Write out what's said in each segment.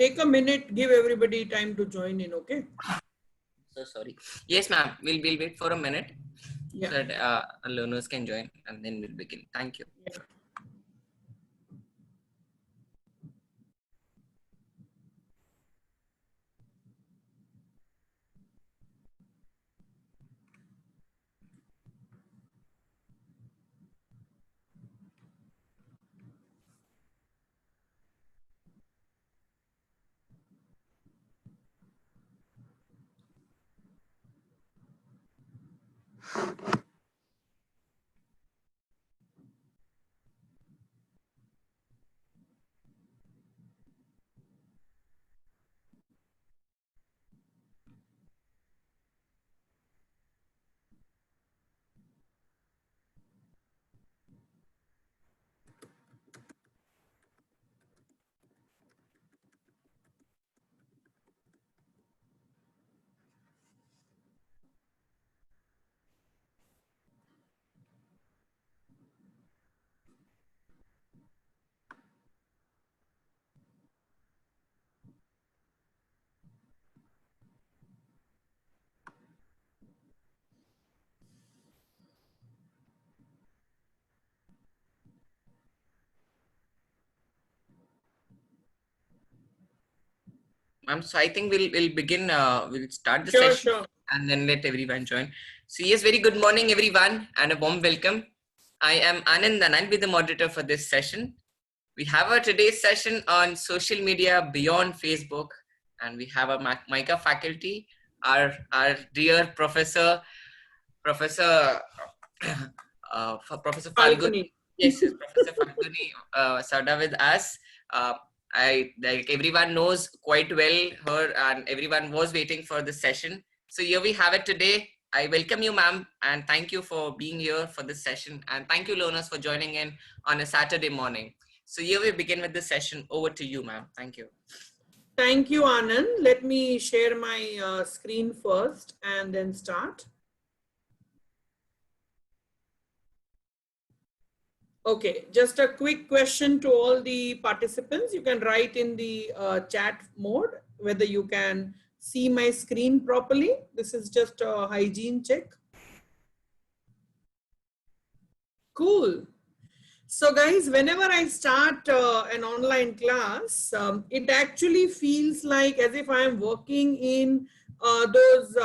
take a minute, give everybody time to join in, okay? So sorry. Yes, ma'am. We'll wait for a minute Yeah. so that learners can join, and then we'll begin. Thank you. Yeah. Ma'am, so I think we'll begin. We'll start the Sure, session sure. and then let everyone join. So yes, very good morning, everyone, and a warm welcome. I am Anand, and I'll be the moderator for this session. We have our today's session on social media beyond Facebook, and we have our MICA faculty, our dear Professor Professor Falguni. Falguni. Yes, yes, Professor Falguni Sarda with us. Uh, I like everyone knows quite well her, and everyone was waiting for this session. So here we have it today. I welcome you, ma'am, and thank you for being here for this session. And thank you, learners, for joining in on a Saturday morning. So here we begin with the session. Over to you, ma'am. Thank you. Thank you, Anand. Let me share my screen first and then start. Okay, just a quick question to all the participants. You can write in the chat mode whether you can see my screen properly. This is just a hygiene check. Cool. So guys, whenever I start an online class, it actually feels like as if I am working in those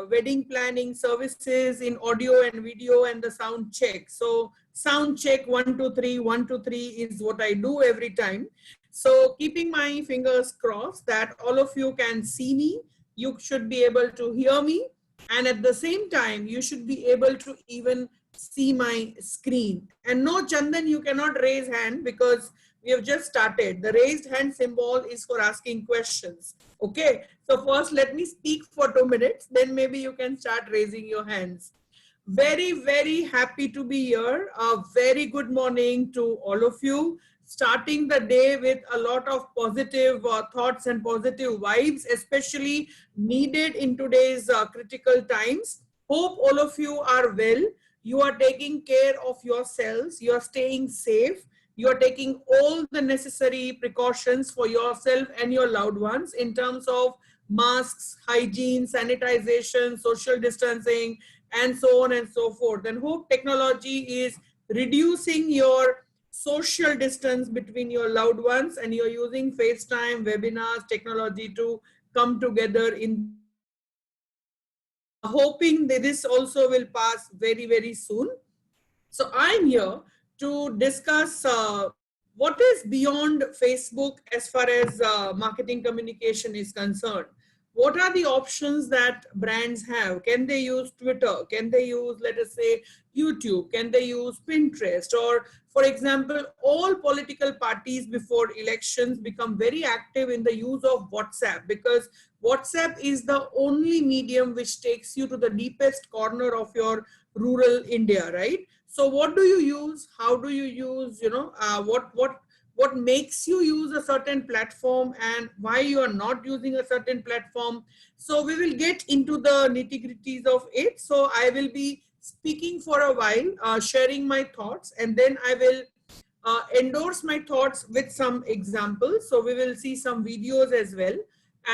wedding planning services in audio and video and the sound check. So sound check 1 2 3 1 2 3 is what I do every time. So keeping my fingers crossed that all of you can see me, you should be able to hear me, and at the same time you should be able to even see my screen. And no, Chandan, you cannot raise hand because we have just started. The raised hand symbol is for asking questions. Okay, so first let me speak for 2 minutes, then maybe you can start raising your hands. Very, very happy to be here. A very good morning to all of you. Starting the day with a lot of positive thoughts and positive vibes, especially needed in today's critical times. Hope all of you are well. You are taking care of yourselves. You are staying safe. You are taking all the necessary precautions for yourself and your loved ones in terms of masks, hygiene, sanitization, social distancing, and so on and so forth. And hope technology is reducing your social distance between your loved ones, and you're using FaceTime, webinars, technology to come together in hoping that this also will pass very, very soon. So I'm here to discuss what is beyond Facebook as far as marketing communication is concerned. What are the options that brands have? Can they use Twitter? Can they use, let us say, YouTube? Can they use Pinterest? Or, for example, all political parties before elections become very active in the use of WhatsApp, because WhatsApp is the only medium which takes you to the deepest corner of your rural India, right? So what do you use? How do you use, what makes you use a certain platform and why you are not using a certain platform? So we will get into the nitty-gritties of it. So I will be speaking for a while, sharing my thoughts, and then I will endorse my thoughts with some examples. So we will see some videos as well.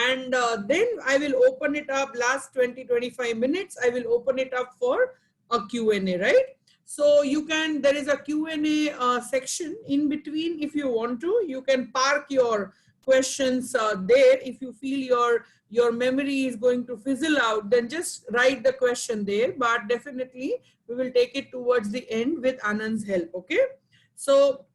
And then I will open it up, last 20-25 minutes, I will open it up for a Q&A, right? So you can, there is a Q&A section in between. If you want to, you can park your questions there. If you feel your memory is going to fizzle out, then just write the question there. But definitely we will take it towards the end with Anand's help, okay? So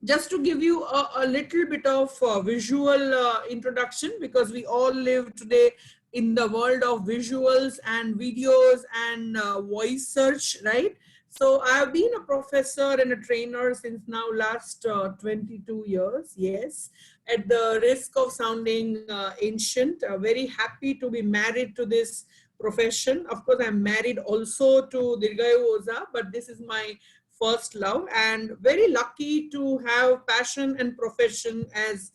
just to give you a little bit of visual introduction, because we all live today in the world of visuals and videos and voice search, right? So I have been a professor and a trainer since now last 22 years, yes. At the risk of sounding ancient, very happy to be married to this profession. Of course, I'm married also to Dirgayu Oza, but this is my first love, and very lucky to have passion and profession as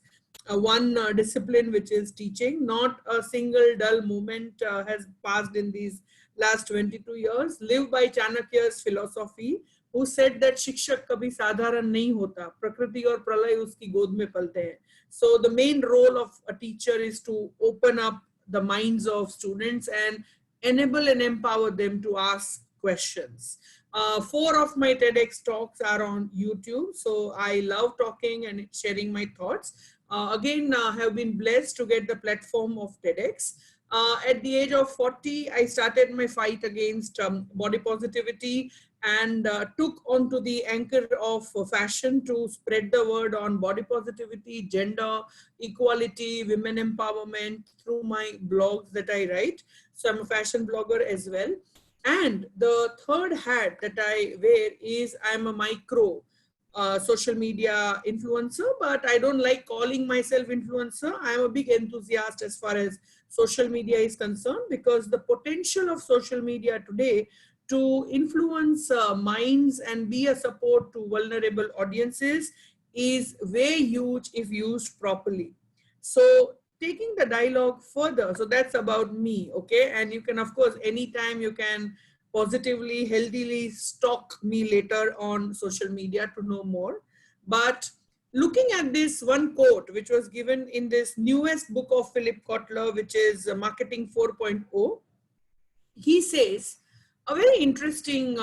one discipline, which is teaching. Not a single dull moment has passed in these last 22 years. Live by Chanakya's philosophy, who said that शिक्षक कभी साधारण नहीं होता, प्रकृति और प्रलय उसकी गोद में पलते हैं. So the main role of a teacher is to open up the minds of students and enable and empower them to ask questions. 4 of my TEDx talks are on YouTube. So I love talking and sharing my thoughts. Again, have been blessed to get the platform of TEDx. At the age of 40, I started my fight against body positivity and took onto the anchor of fashion to spread the word on body positivity, gender equality, women empowerment through my blogs that I write. So I'm a fashion blogger as well. And the third hat that I wear is I'm a micro social media influencer, but I don't like calling myself influencer. I'm a big enthusiast as far as social media is concerned, because the potential of social media today to influence minds and be a support to vulnerable audiences is way huge if used properly. So taking the dialogue further, so that's about me, okay? And you can, of course, anytime you can positively, healthily stalk me later on social media to know more. But looking at this one quote, which was given in this newest book of Philip Kotler, which is Marketing 4.0, he says a very interesting,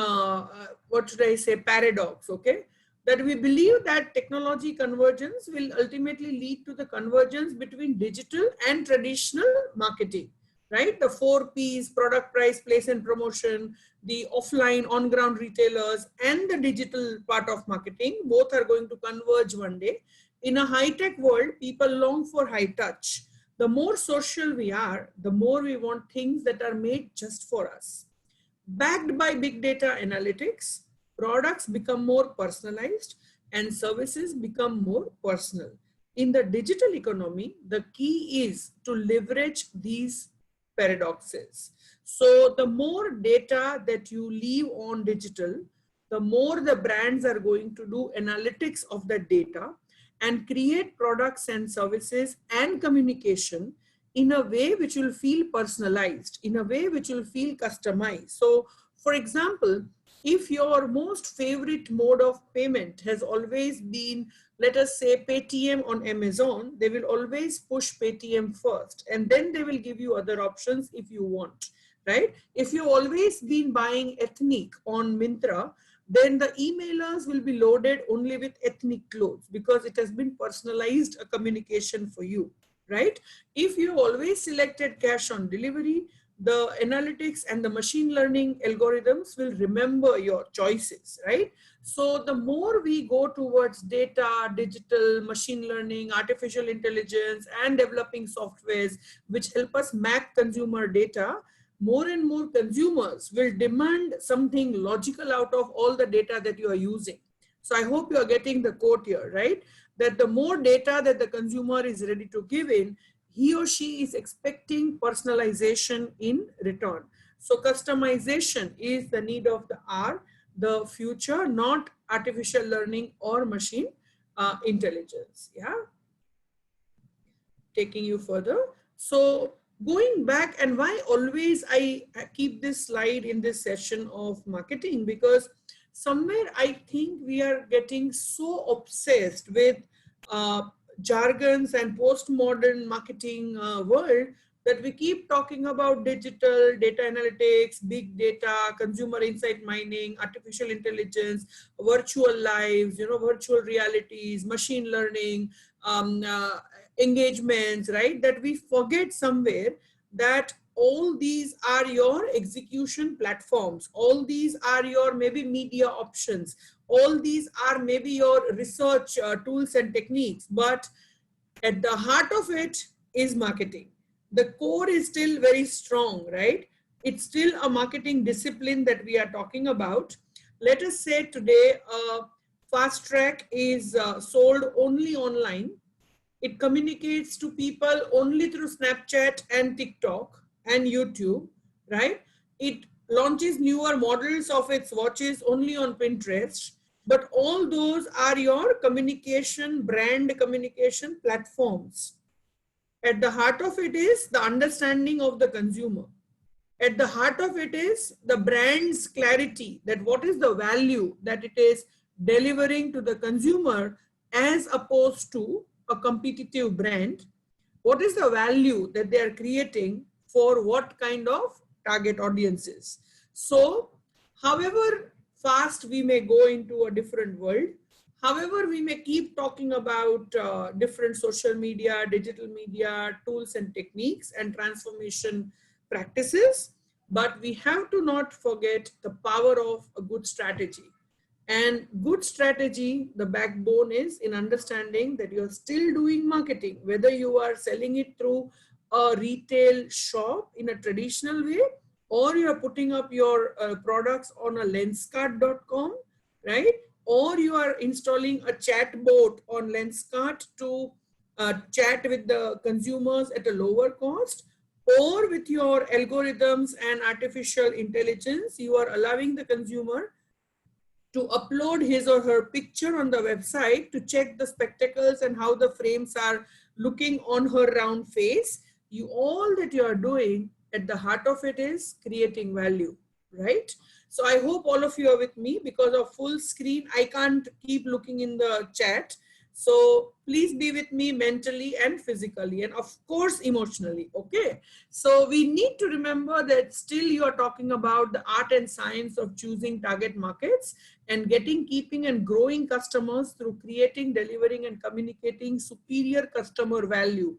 what should I say, paradox, okay? That we believe that technology convergence will ultimately lead to the convergence between digital and traditional marketing, right? The 4 Ps, product, price, place, and promotion, the offline on-ground retailers, and the digital part of marketing, both are going to converge one day. In a high-tech world, people long for high touch. The more social we are, the more we want things that are made just for us. Backed by big data analytics, products become more personalized and services become more personal. In the digital economy, the key is to leverage these paradoxes. So the more data that you leave on digital, the more the brands are going to do analytics of the data and create products and services and communication in a way which will feel personalized, in a way which will feel customized. So for example, if your most favorite mode of payment has always been, let us say, Paytm on Amazon, they will always push Paytm first, and then they will give you other options if you want, right? If you've always been buying ethnic on Myntra, then the emailers will be loaded only with ethnic clothes because it has been personalized a communication for you, right? If you always selected cash on delivery, the analytics and the machine learning algorithms will remember your choices, right? So the more we go towards data, digital, machine learning, artificial intelligence, and developing softwares which help us map consumer data, more and more consumers will demand something logical out of all the data that you are using. So I hope you are getting the quote here, right? That the more data that the consumer is ready to give in, he or she is expecting personalization in return. So customization is the need of the hour, the future, not artificial learning or machine intelligence. Yeah. Taking you further. So going back, and why always I keep this slide in this session of marketing, because somewhere I think we are getting so obsessed with jargons and postmodern marketing world that we keep talking about digital, data analytics, big data, consumer insight mining, artificial intelligence, virtual lives, virtual realities, machine learning, engagements, right? That we forget somewhere that all these are your execution platforms. All these are your maybe media options. All these are maybe your research tools and techniques. But at the heart of it is marketing. The core is still very strong, right? It's still a marketing discipline that we are talking about. Let us say today, Fast Track is sold only online. It communicates to people only through Snapchat and TikTok and YouTube, right? It launches newer models of its watches only on Pinterest. But all those are your communication, brand communication platforms. At the heart of it is the understanding of the consumer. At the heart of it is the brand's clarity, that what is the value that it is delivering to the consumer as opposed to a competitive brand. What is the value that they are creating for what kind of target audiences? So, however fast we may go into a different world, however we may keep talking about different social media, digital media, tools and techniques and transformation practices, but we have to not forget the power of a good strategy. And good strategy, the backbone is in understanding that you're still doing marketing, whether you are selling it through a retail shop in a traditional way, or you're putting up your products on a Lenskart.com, right? Or you are installing a chat bot on Lenskart to chat with the consumers at a lower cost, or with your algorithms and artificial intelligence, you are allowing the consumer to upload his or her picture on the website to check the spectacles and how the frames are looking on her round face. All that you are doing at the heart of it is creating value, right? So I hope all of you are with me. Because of full screen, I can't keep looking in the chat. So please be with me mentally and physically, and of course emotionally, okay? So we need to remember that still you are talking about the art and science of choosing target markets and getting, keeping and growing customers through creating, delivering and communicating superior customer value.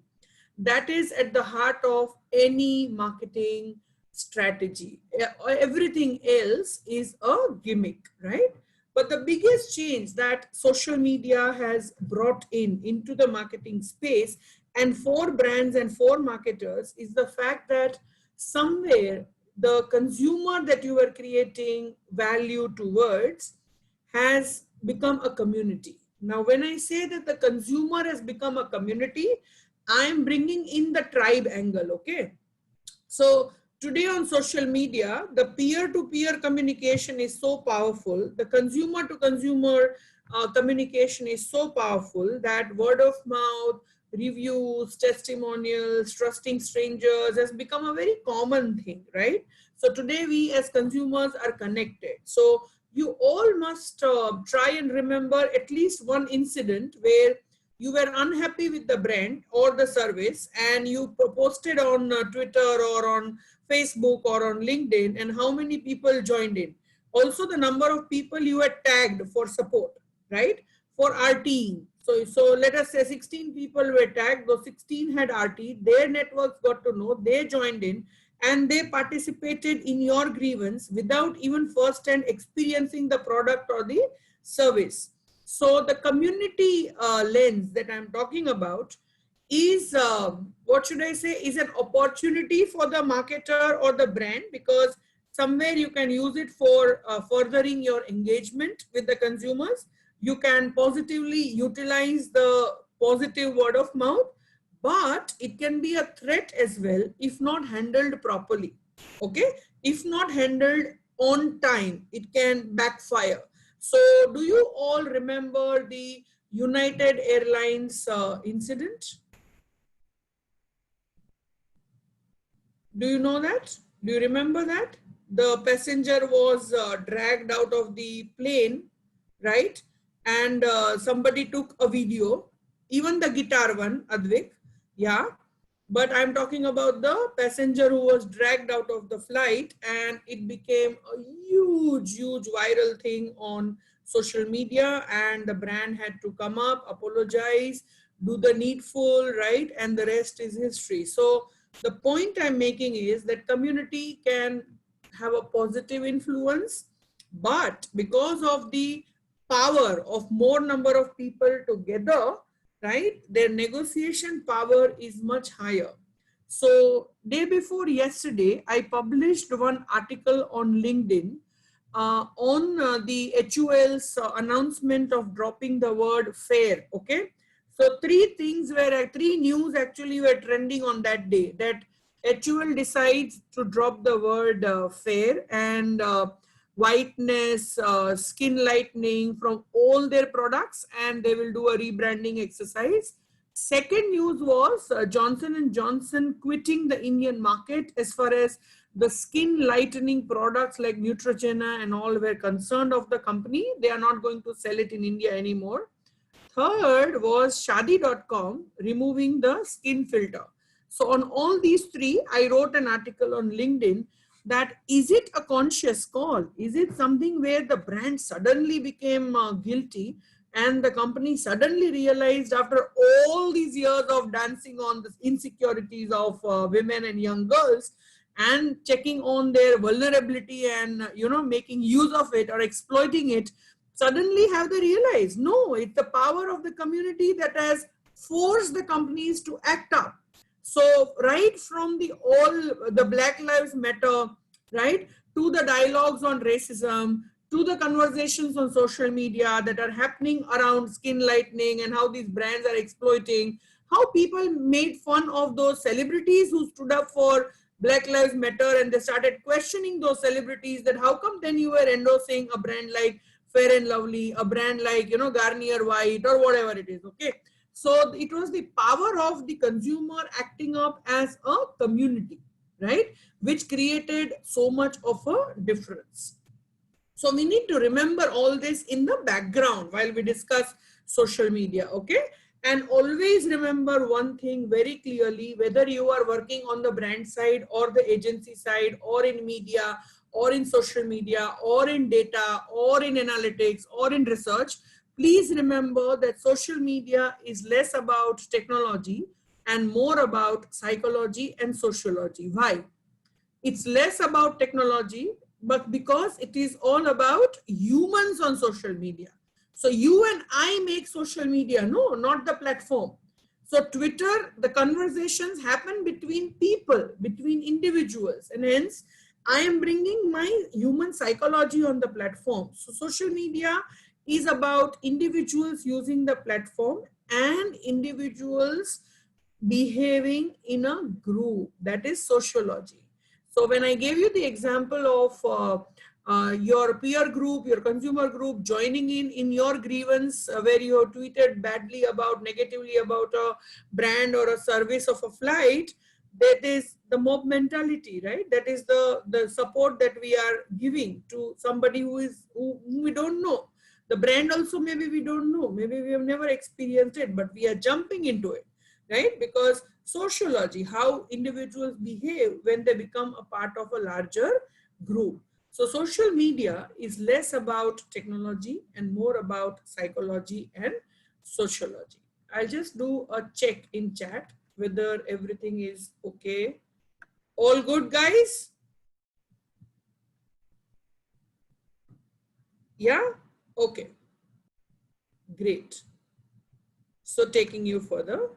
That is at the heart of any marketing strategy. Everything else is a gimmick, right? But the biggest change that social media has brought into the marketing space and for brands and for marketers is the fact that somewhere the consumer that you are creating value towards has become a community. Now, when I say that the consumer has become a community, I am bringing in the tribe angle, okay? So today on social media, the peer-to-peer communication is so powerful. The consumer-to-consumer communication is so powerful that word of mouth, reviews, testimonials, trusting strangers has become a very common thing, right? So today we as consumers are connected. So you all must try and remember at least one incident where you were unhappy with the brand or the service and you posted on Twitter or on Facebook or on LinkedIn, and how many people joined in. Also the number of people you had tagged for support, right? For RT. So let us say 16 people were tagged, those 16 had RT, their networks got to know, they joined in and they participated in your grievance without even first-hand experiencing the product or the service. So the community lens that I'm talking about is, what should I say, is an opportunity for the marketer or the brand, because somewhere you can use it for furthering your engagement with the consumers. You can positively utilize the positive word of mouth, but it can be a threat as well if not handled properly, okay? If not handled on time, it can backfire. So do you all remember the United Airlines incident? Do you know that? Do you remember that? the passenger was dragged out of the plane, right? And somebody took a video, even the guitar one, Advik, yeah. But I'm talking about the passenger who was dragged out of the flight, and it became a huge viral thing on social media, and the brand had to come up, apologize, do the needful, right? And the rest is history. So the point I'm making is that community can have a positive influence, but because of the power of more number of people together, right, their negotiation power is much higher. So day before yesterday, I published one article on LinkedIn on the HUL's announcement of dropping the word fair. Okay, so three news actually were trending on that day, that HUL decides to drop the word fair and whiteness, skin lightening from all their products, and they will do a rebranding exercise. Second news was Johnson and Johnson quitting the Indian market as far as the skin lightening products like Neutrogena and all were concerned of the company. They are not going to sell it in India anymore. Third was Shadi.com removing the skin filter. So on all these three, I wrote an article on LinkedIn that is it a conscious call? Is it something where the brand suddenly became guilty and the company suddenly realized after all these years of dancing on the insecurities of women and young girls and checking on their vulnerability and making use of it or exploiting it, suddenly have they realized no, it's the power of the community that has forced the companies to act up. So right from the Black Lives Matter, right, to the dialogues on racism, to the conversations on social media that are happening around skin lightening and how these brands are exploiting, how people made fun of those celebrities who stood up for Black Lives Matter, and they started questioning those celebrities that how come then you were endorsing a brand like Fair and Lovely, a brand like Garnier White or whatever it is. Okay, so it was the power of the consumer acting up as a community, right, which created so much of a difference. So we need to remember all this in the background while we discuss social media. Okay, and always remember one thing very clearly, whether you are working on the brand side or the agency side or in media or in social media or in data or in analytics or in research, please remember that social media is less about technology and more about psychology and sociology. Why? It's less about technology, but because it is all about humans on social media. So you and I make social media, no, not the platform. So Twitter, the conversations happen between people, between individuals, and hence I am bringing my human psychology on the platform. So social media is about individuals using the platform and individuals behaving in a group. That is sociology. So when I gave you the example of your peer group, your consumer group joining in your grievance where you have tweeted badly about, negatively about a brand or a service of a flight, that is the mob mentality, right? That is the support that we are giving to somebody who we don't know. The brand also maybe we don't know, maybe we have never experienced it, but we are jumping into it, right? Because sociology, how individuals behave when they become a part of a larger group. So social media is less about technology and more about psychology and sociology. I'll just do a check in chat whether everything is okay. All good, guys? Yeah? Okay. Great. So taking you further.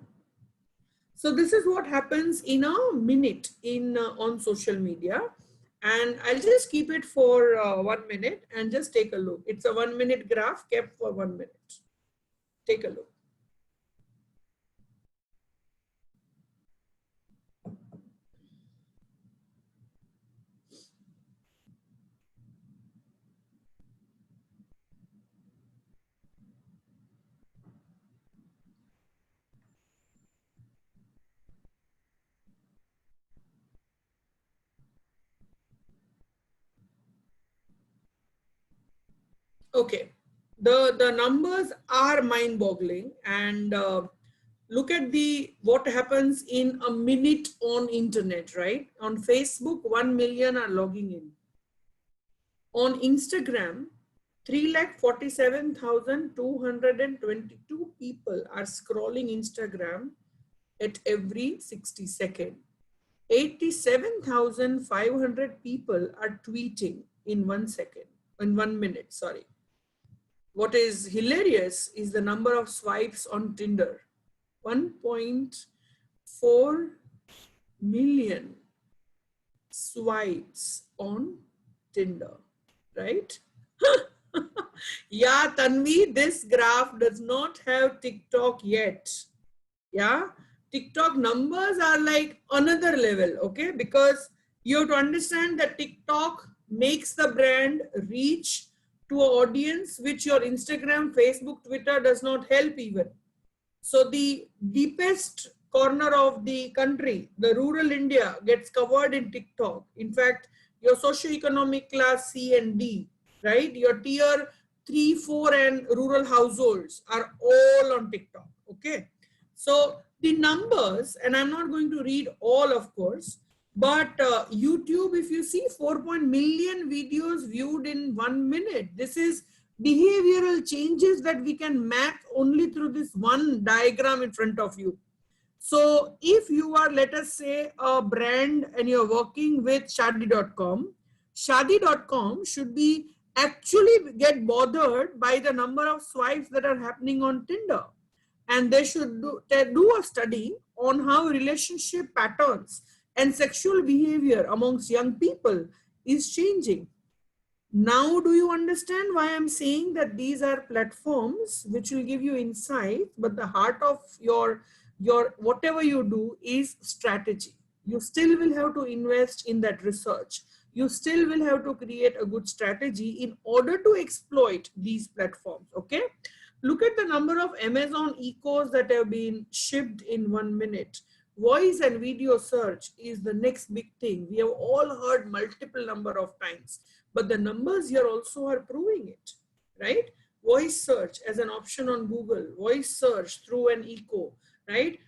So this is what happens in a minute in on social media, and I'll just keep it for 1 minute and just take a look. It's a 1 minute graph kept for 1 minute. Take a look. Okay, the numbers are mind-boggling, and look at the what happens in a minute on internet, right? On Facebook, 1 million are logging in. On Instagram, 3,47,222 people are scrolling Instagram at every 60 seconds. 87,500 people are tweeting in 1 second, in 1 minute, sorry. What is hilarious is the number of swipes on Tinder. 1.4 million swipes on Tinder, right? Yeah, Tanvi, this graph does not have TikTok yet. Yeah, TikTok numbers are like another level, okay? Because you have to understand that TikTok makes the brand reach to an audience which your Instagram, Facebook, Twitter does not help even. So the deepest corner of the country, the rural India, gets covered in TikTok. In fact, your socioeconomic class C and D, right? Your tier 3, 4 and rural households are all on TikTok, okay? So the numbers, and I'm not going to read all, of course, but YouTube, if you see 4 million videos viewed in 1 minute, this is behavioral changes that we can map only through this one diagram in front of you. So if you are, let us say, a brand and you're working with Shadi.com, Shadi.com should be actually get bothered by the number of swipes that are happening on Tinder. And they should do a study on how relationship patterns and sexual behavior amongst young people is changing. Now, do you understand why I'm saying that these are platforms which will give you insight, but the heart of your whatever you do is strategy. You still will have to invest in that research. You still will have to create a good strategy in order to exploit these platforms, okay? Look at the number of Amazon Echoes that have been shipped in 1 minute. Voice and video search is the next big thing. We have all heard multiple number of times, but the numbers here also are proving it, right? Voice search as an option on Google, voice search through an echo, right?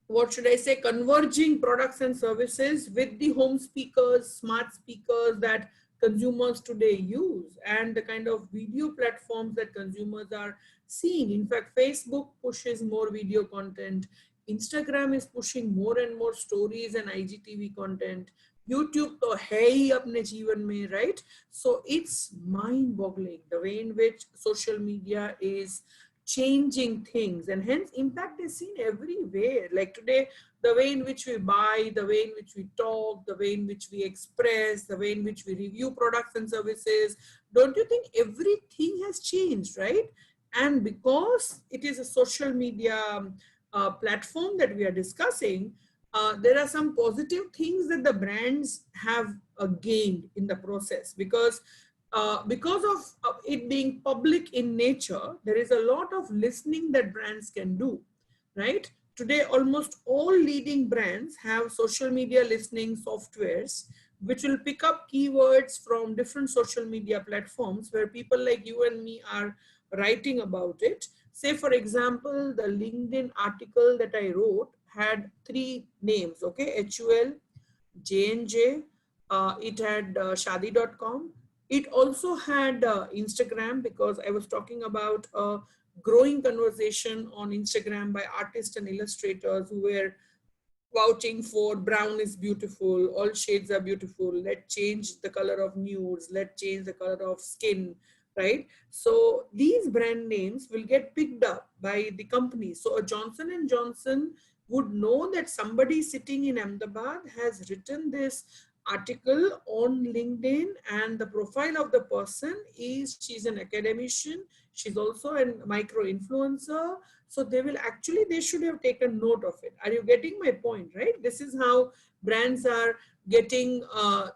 What should I say? Converging products and services with the home speakers, smart speakers that consumers today use, and the kind of video platforms that consumers are seeing. In fact, Facebook pushes more video content. Instagram is pushing more and more stories and IGTV content. YouTube to hai hi apne jeevan mein, right? So it's mind-boggling the way in which social media is changing things, and hence impact is seen everywhere. Like today, the way in which we buy, the way in which we talk, the way in which we express, the way in which we review products and services, don't you think everything has changed, right? And because it is a social media platform that we are discussing, there are some positive things that the brands have gained in the process, because of it being public in nature, there is a lot of listening that brands can do, right? Today, almost all leading brands have social media listening softwares, which will pick up keywords from different social media platforms where people like you and me are writing about it. Say, for example, the LinkedIn article that I wrote had 3 names, okay? HUL, J&J, it had Shadi.com. It also had Instagram, because I was talking about a growing conversation on Instagram by artists and illustrators who were vouching for brown is beautiful, all shades are beautiful, let's change the color of nudes, let's change the color of skin, right? So these brand names will get picked up by the company. So a Johnson and Johnson would know that somebody sitting in Ahmedabad has written this article on LinkedIn, and the profile of the person is she's an academician, she's also a micro influencer. So they should have taken note of it. Are you getting my point, right? This is how brands are getting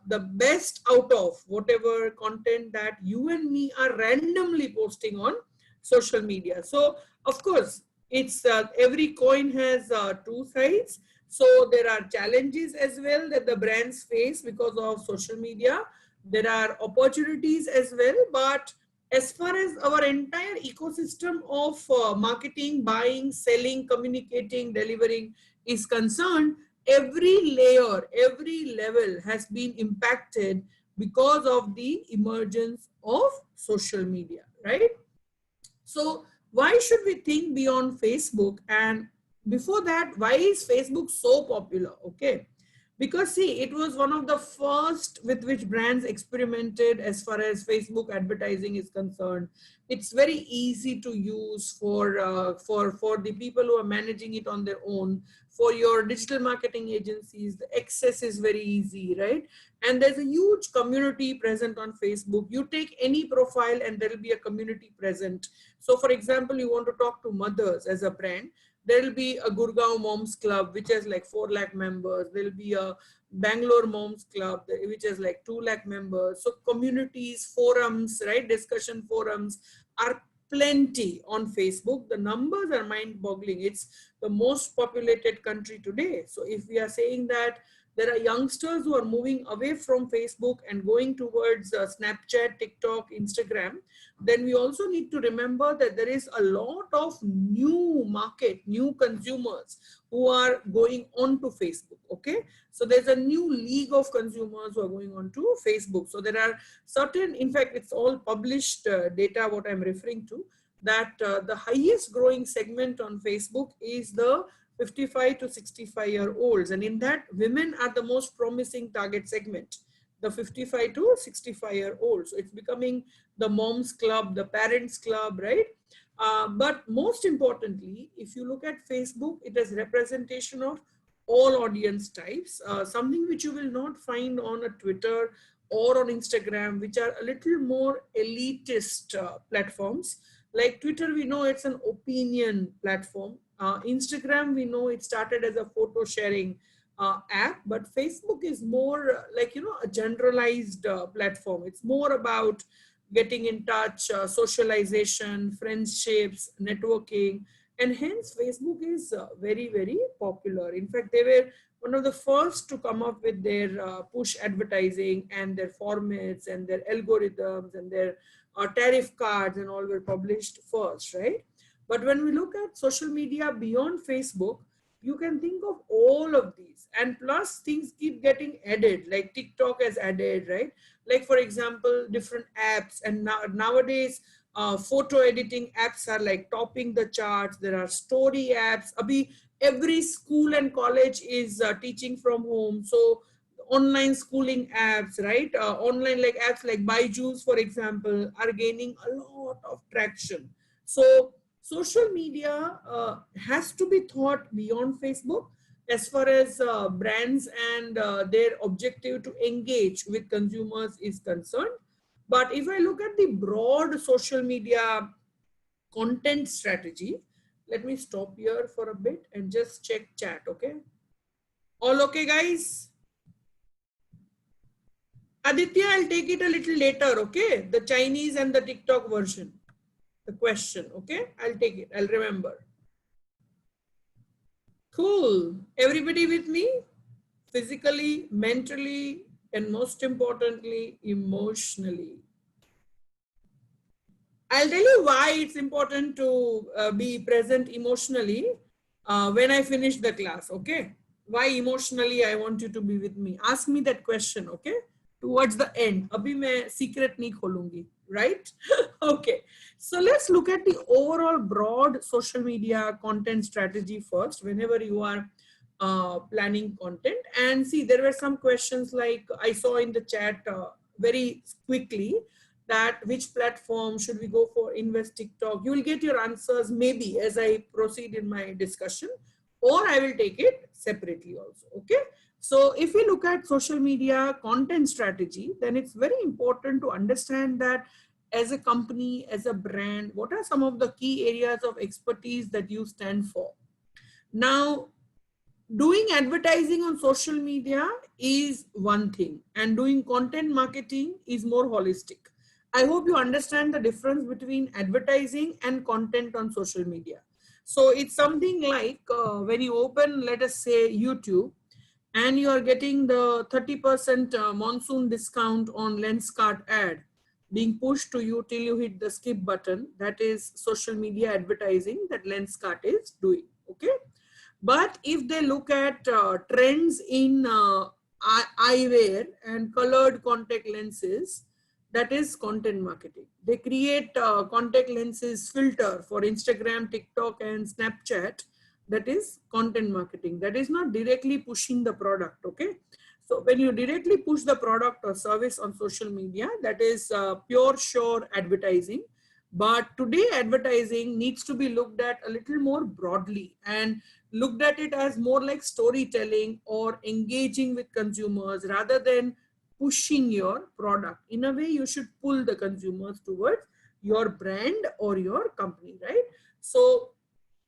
the best out of whatever content that you and me are randomly posting on social media. So of course, it's every coin has 2 sides. So there are challenges as well that the brands face because of social media. There are opportunities as well, but as far as our entire ecosystem of marketing, buying, selling, communicating, delivering is concerned, every layer, every level has been impacted because of the emergence of social media, right? So why should we think beyond Facebook? And before that, why is Facebook so popular? Okay. Because see, it was one of the first with which brands experimented as far as Facebook advertising is concerned. It's very easy to use for the people who are managing it on their own. For your digital marketing agencies, the access is very easy, right? And there's a huge community present on Facebook. You take any profile and there will be a community present. So for example, you want to talk to mothers as a brand, there will be a Gurgaon Moms Club, which has like 4 lakh members. There will be a Bangalore Moms Club, which has like 2 lakh members. So communities, forums, right? Discussion forums are plenty on Facebook. The numbers are mind boggling. It's the most populated country today. So if we are saying that there are youngsters who are moving away from Facebook and going towards Snapchat, TikTok, Instagram, then we also need to remember that there is a lot of new market, new consumers who are going on to Facebook, okay? So there's a new league of consumers who are going on to Facebook. So there are certain, in fact, it's all published data, what I'm referring to, that the highest growing segment on Facebook is the 55 to 65-year-olds. And in that, women are the most promising target segment, the 55 to 65-year-olds. So it's becoming the moms club, the parents club, right? But most importantly, if you look at Facebook, it has representation of all audience types, something which you will not find on a Twitter or on Instagram, which are a little more elitist platforms. Like Twitter, we know it's an opinion platform. Instagram, we know it started as a photo sharing app, but Facebook is more like, you know, a generalized platform. It's more about getting in touch, socialization, friendships, networking, and hence Facebook is very, very popular. In fact, they were one of the first to come up with their push advertising and their formats and their algorithms and their tariff cards and all were published first, right? But when we look at social media beyond Facebook, you can think of all of these, and plus things keep getting added, like TikTok has added, right? Like for example, different apps, and nowadays photo editing apps are like topping the charts. There are story apps. Every school and college is teaching from home, so online schooling apps, right? Online like apps like Byju's, for example, are gaining a lot of traction. So social media has to be thought beyond Facebook as far as brands and their objective to engage with consumers is concerned. But if I look at the broad social media content strategy, let me stop here for a bit and just check chat, okay? All okay, guys? Aditya, I'll take it a little later, okay? The Chinese and the TikTok version. The question, okay? I'll take it. I'll remember. Cool. Everybody with me? Physically, mentally, and most importantly, emotionally. I'll tell you why it's important to be present emotionally when I finish the class, okay? Why emotionally I want you to be with me. Ask me that question, okay? Towards the end. Abhi main secret nahi kholungi, right? Okay. So let's look at the overall broad social media content strategy first whenever you are planning content. And see, there were some questions like I saw in the chat very quickly, that which platform should we go for, invest TikTok. You will get your answers maybe as I proceed in my discussion, or I will take it separately also, okay? So if we look at social media content strategy, then it's very important to understand that as a company, as a brand, what are some of the key areas of expertise that you stand for? Now, doing advertising on social media is one thing, and doing content marketing is more holistic. I hope you understand the difference between advertising and content on social media. So it's something like when you open, let us say, YouTube, and you are getting the 30% monsoon discount on Lenskart ad. being pushed to you till you hit the skip button. That is social media advertising that Lenskart is doing. Okay. But if they look at trends in eyewear and colored contact lenses, that is content marketing. They create contact lenses filter for Instagram, TikTok, and Snapchat. That is content marketing. That is not directly pushing the product. Okay. So when you directly push the product or service on social media, that is pure sure advertising. But today advertising needs to be looked at a little more broadly and looked at it as more like storytelling or engaging with consumers rather than pushing your product. In a way, you should pull the consumers towards your brand or your company, right? So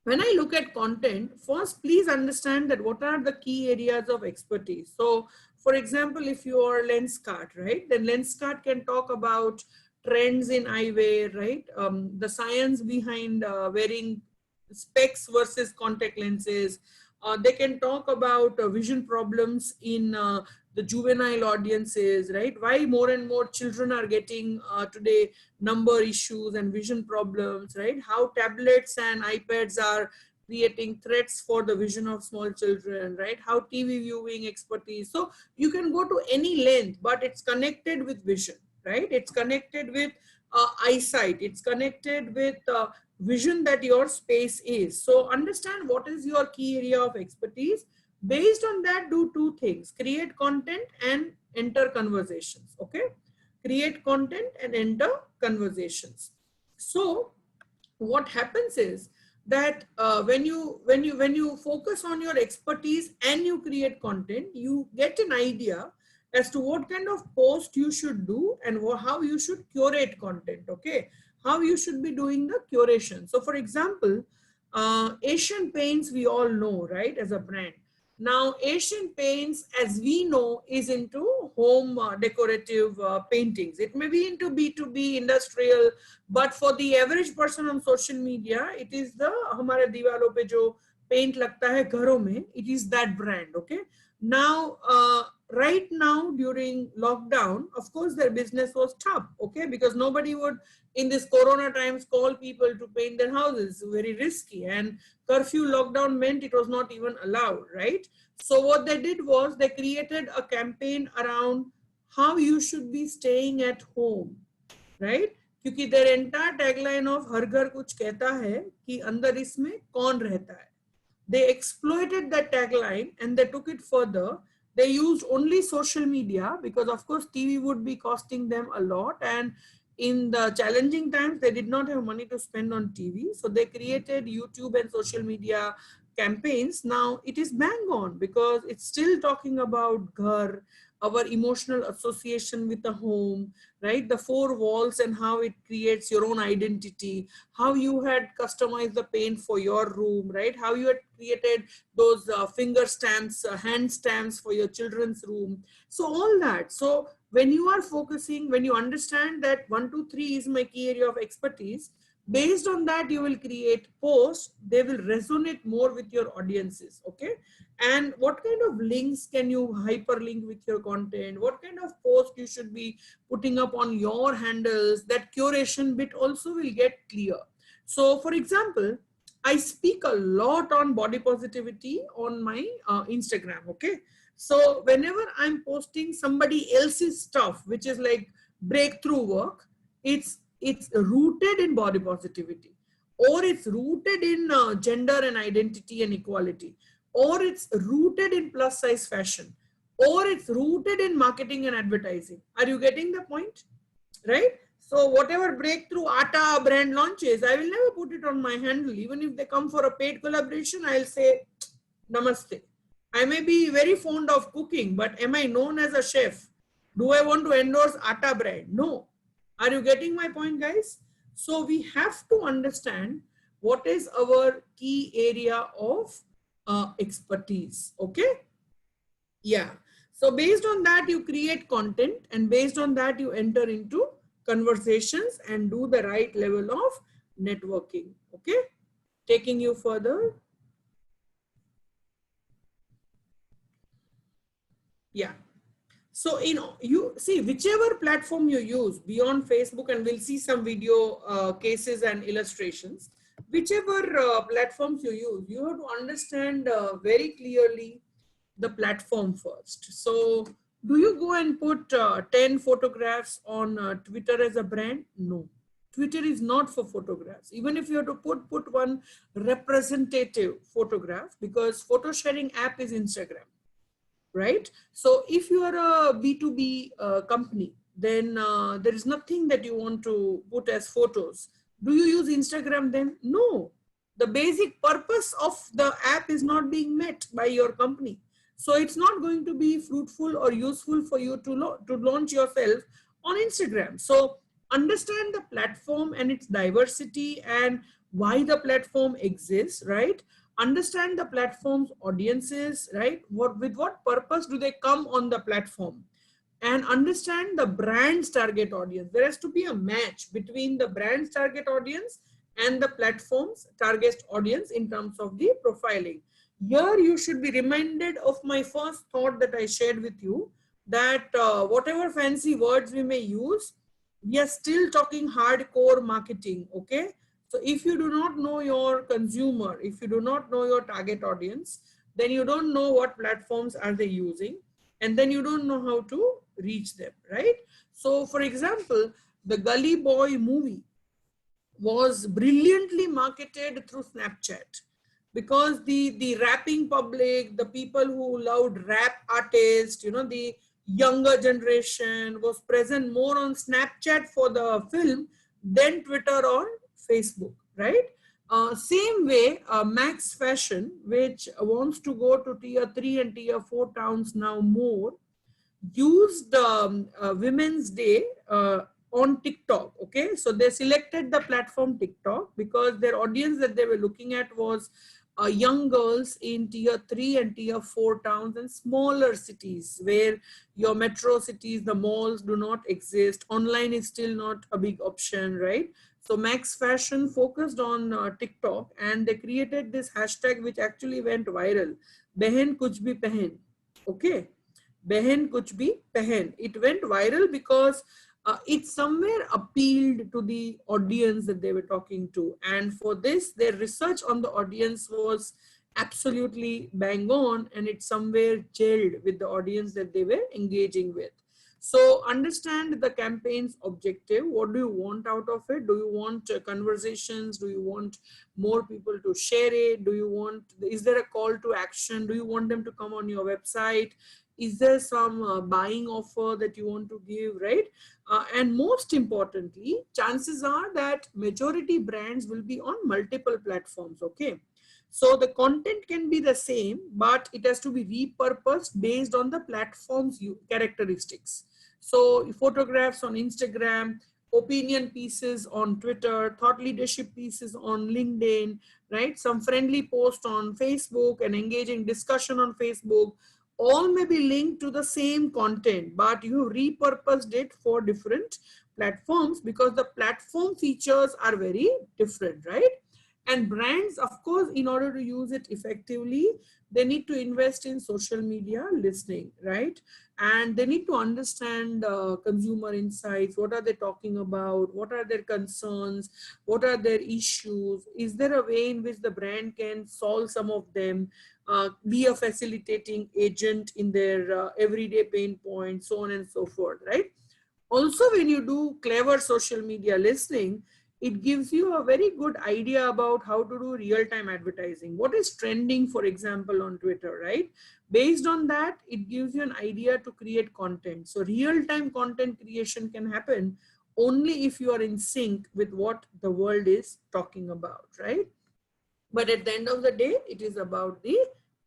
when I look at content, first, please understand that what are the key areas of expertise. So for example, if you are Lenskart, right, then Lenskart can talk about trends in eyewear, right? The science behind wearing specs versus contact lenses. They can talk about vision problems in the juvenile audiences, right? Why more and more children are getting today number issues and vision problems, right? How tablets and iPads are creating threats for the vision of small children, right? How TV viewing expertise. So you can go to any length, but it's connected with vision, right? It's connected with eyesight. It's connected with vision that your space is. So understand what is your key area of expertise. Based on that, do two things: create content and enter conversations. Okay, create content and enter conversations. So what happens is that when you focus on your expertise and you create content, you get an idea as to what kind of post you should do and how you should curate content. Okay, how you should be doing the curation. So for example, Asian Paints, we all know, right, as a brand. Now, Asian Paints, as we know, is into home decorative paintings. It may be into B2B industrial, but for the average person on social media, it is the हमारे दीवारों पे जो paint लगता है घरों में, it is that brand. Okay. Now, right now during lockdown, of course, their business was tough. Okay, because nobody would in this Corona times call people to paint their houses. Very risky, and curfew lockdown meant it was not even allowed, right? So what they did was they created a campaign around how you should be staying at home, right? क्योंकि their entire tagline of हर घर कुछ कहता है कि अंदर इसमें कौन रहता है. They exploited that tagline and they took it further. They used only social media because of course TV would be costing them a lot, and in the challenging times they did not have money to spend on TV. So they created YouTube and social media campaigns. Now it is bang on because it's still talking about ghar, our emotional association with the home, right? The four walls and how it creates your own identity, how you had customized the paint for your room, right? How you had created those finger stamps, hand stamps for your children's room. So all that. So when you are focusing, when you understand that 1, 2, 3 is my key area of expertise, based on that, you will create posts. They will resonate more with your audiences. Okay. And what kind of links can you hyperlink with your content? What kind of post you should be putting up on your handles? That curation bit also will get clear. So for example, I speak a lot on body positivity on my Instagram. Okay. So whenever I'm posting somebody else's stuff, which is like breakthrough work, it's rooted in body positivity, or it's rooted in gender and identity and equality, or it's rooted in plus size fashion, or it's rooted in marketing and advertising. Are you getting the point? Right? So whatever breakthrough Atta brand launches, I will never put it on my handle. Even if they come for a paid collaboration, I'll say, namaste. I may be very fond of cooking, but am I known as a chef? Do I want to endorse Atta brand? No. Are you getting my point, guys? So we have to understand what is our key area of expertise. Okay. Yeah. So based on that, you create content, and based on that, you enter into conversations and do the right level of networking. Okay. Taking you further. Yeah. So you see, whichever platform you use beyond Facebook, and we'll see some video cases and illustrations, whichever platforms you use, you have to understand very clearly the platform first. So do you go and put 10 photographs on Twitter as a brand? No. Twitter is not for photographs. Even if you have to put one representative photograph, because photo sharing app is Instagram, right? So if you are a B2B company, then there is nothing that you want to put as photos. Do you use Instagram then? No. The basic purpose of the app is not being met by your company. So it's not going to be fruitful or useful for you to launch yourself on Instagram. So understand the platform and its diversity and why the platform exists, right? Understand the platform's audiences, right? With what purpose do they come on the platform? And understand the brand's target audience. There has to be a match between the brand's target audience and the platform's target audience in terms of the profiling. Here you should be reminded of my first thought that I shared with you, that whatever fancy words we may use, we are still talking hardcore marketing, okay? So if you do not know your consumer, if you do not know your target audience, then you don't know what platforms are they using, and then you don't know how to reach them, right? So for example, the Gully Boy movie was brilliantly marketed through Snapchat, because the rapping public, the people who loved rap artists, you know, the younger generation was present more on Snapchat for the film than Twitter or Facebook, right? Same way, Max Fashion, which wants to go to tier 3 and tier 4 towns now more, used Women's Day on TikTok. Okay, so they selected the platform TikTok because their audience that they were looking at was young girls in tier 3 and tier 4 towns and smaller cities where your metro cities, the malls do not exist. Online is still not a big option, right? So Max Fashion focused on TikTok, and they created this hashtag which actually went viral, Behen Kuch Bhi Pehen. Okay, Behen Kuch Bhi Pehen. It went viral because it somewhere appealed to the audience that they were talking to. And for this, their research on the audience was absolutely bang on, and it somewhere gelled with the audience that they were engaging with. So understand the campaign's objective. What do you want out of it? Do you want conversations? Do you want more people to share it? Do you want, is there a call to action? Do you want them to come on your website? Is there some buying offer that you want to give, right? And most importantly, chances are that majority brands will be on multiple platforms, okay? So the content can be the same, but it has to be repurposed based on the platform's characteristics. So photographs on Instagram, opinion pieces on Twitter, thought leadership pieces on LinkedIn, right? Some friendly post on Facebook, and engaging discussion on Facebook, all may be linked to the same content, but you repurposed it for different platforms because the platform features are very different, right? And brands, of course, in order to use it effectively, they need to invest in social media listening, right? And they need to understand consumer insights. What are they talking about? What are their concerns? What are their issues? Is there a way in which the brand can solve some of them? Be a facilitating agent in their everyday pain points, so on and so forth, right? Also, when you do clever social media listening, it gives you a very good idea about how to do real-time advertising. What is trending, for example, on Twitter, right? Based on that, it gives you an idea to create content. So real-time content creation can happen only if you are in sync with what the world is talking about, right? But at the end of the day, it is about the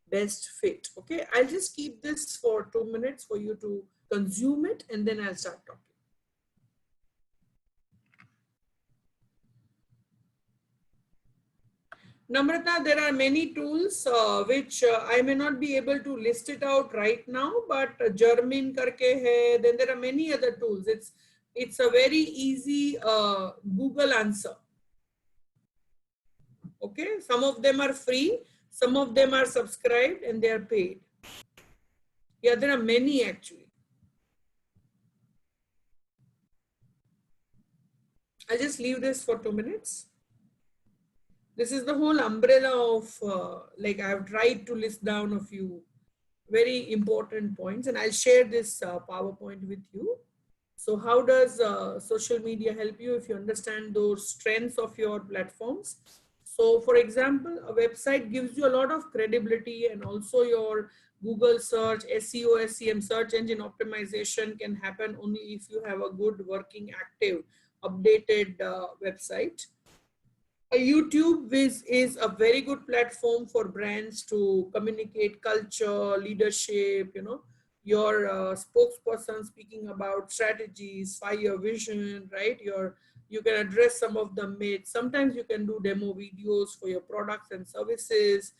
best fit. Okay, I'll just keep this for 2 minutes for you to consume it, and then I'll start talking. Namrata, there are many tools which I may not be able to list it out right now, but Germin karke hai. Then there are many other tools. It's a very easy Google answer. Okay, some of them are free, some of them are subscribed, and they are paid. Yeah, there are many actually. I just leave this for 2 minutes. This is the whole umbrella of like I've tried to list down a few very important points, and I'll share this PowerPoint with you. So how does social media help you if you understand those strengths of your platforms? So for example, a website gives you a lot of credibility, and also your Google search, SEO, SEM, search engine optimization can happen only if you have a good working, active, updated website. A YouTube is a very good platform for brands to communicate culture, leadership, your spokesperson speaking about strategies, fire vision, right? You can address some of the myths. Sometimes you can do demo videos for your products and services.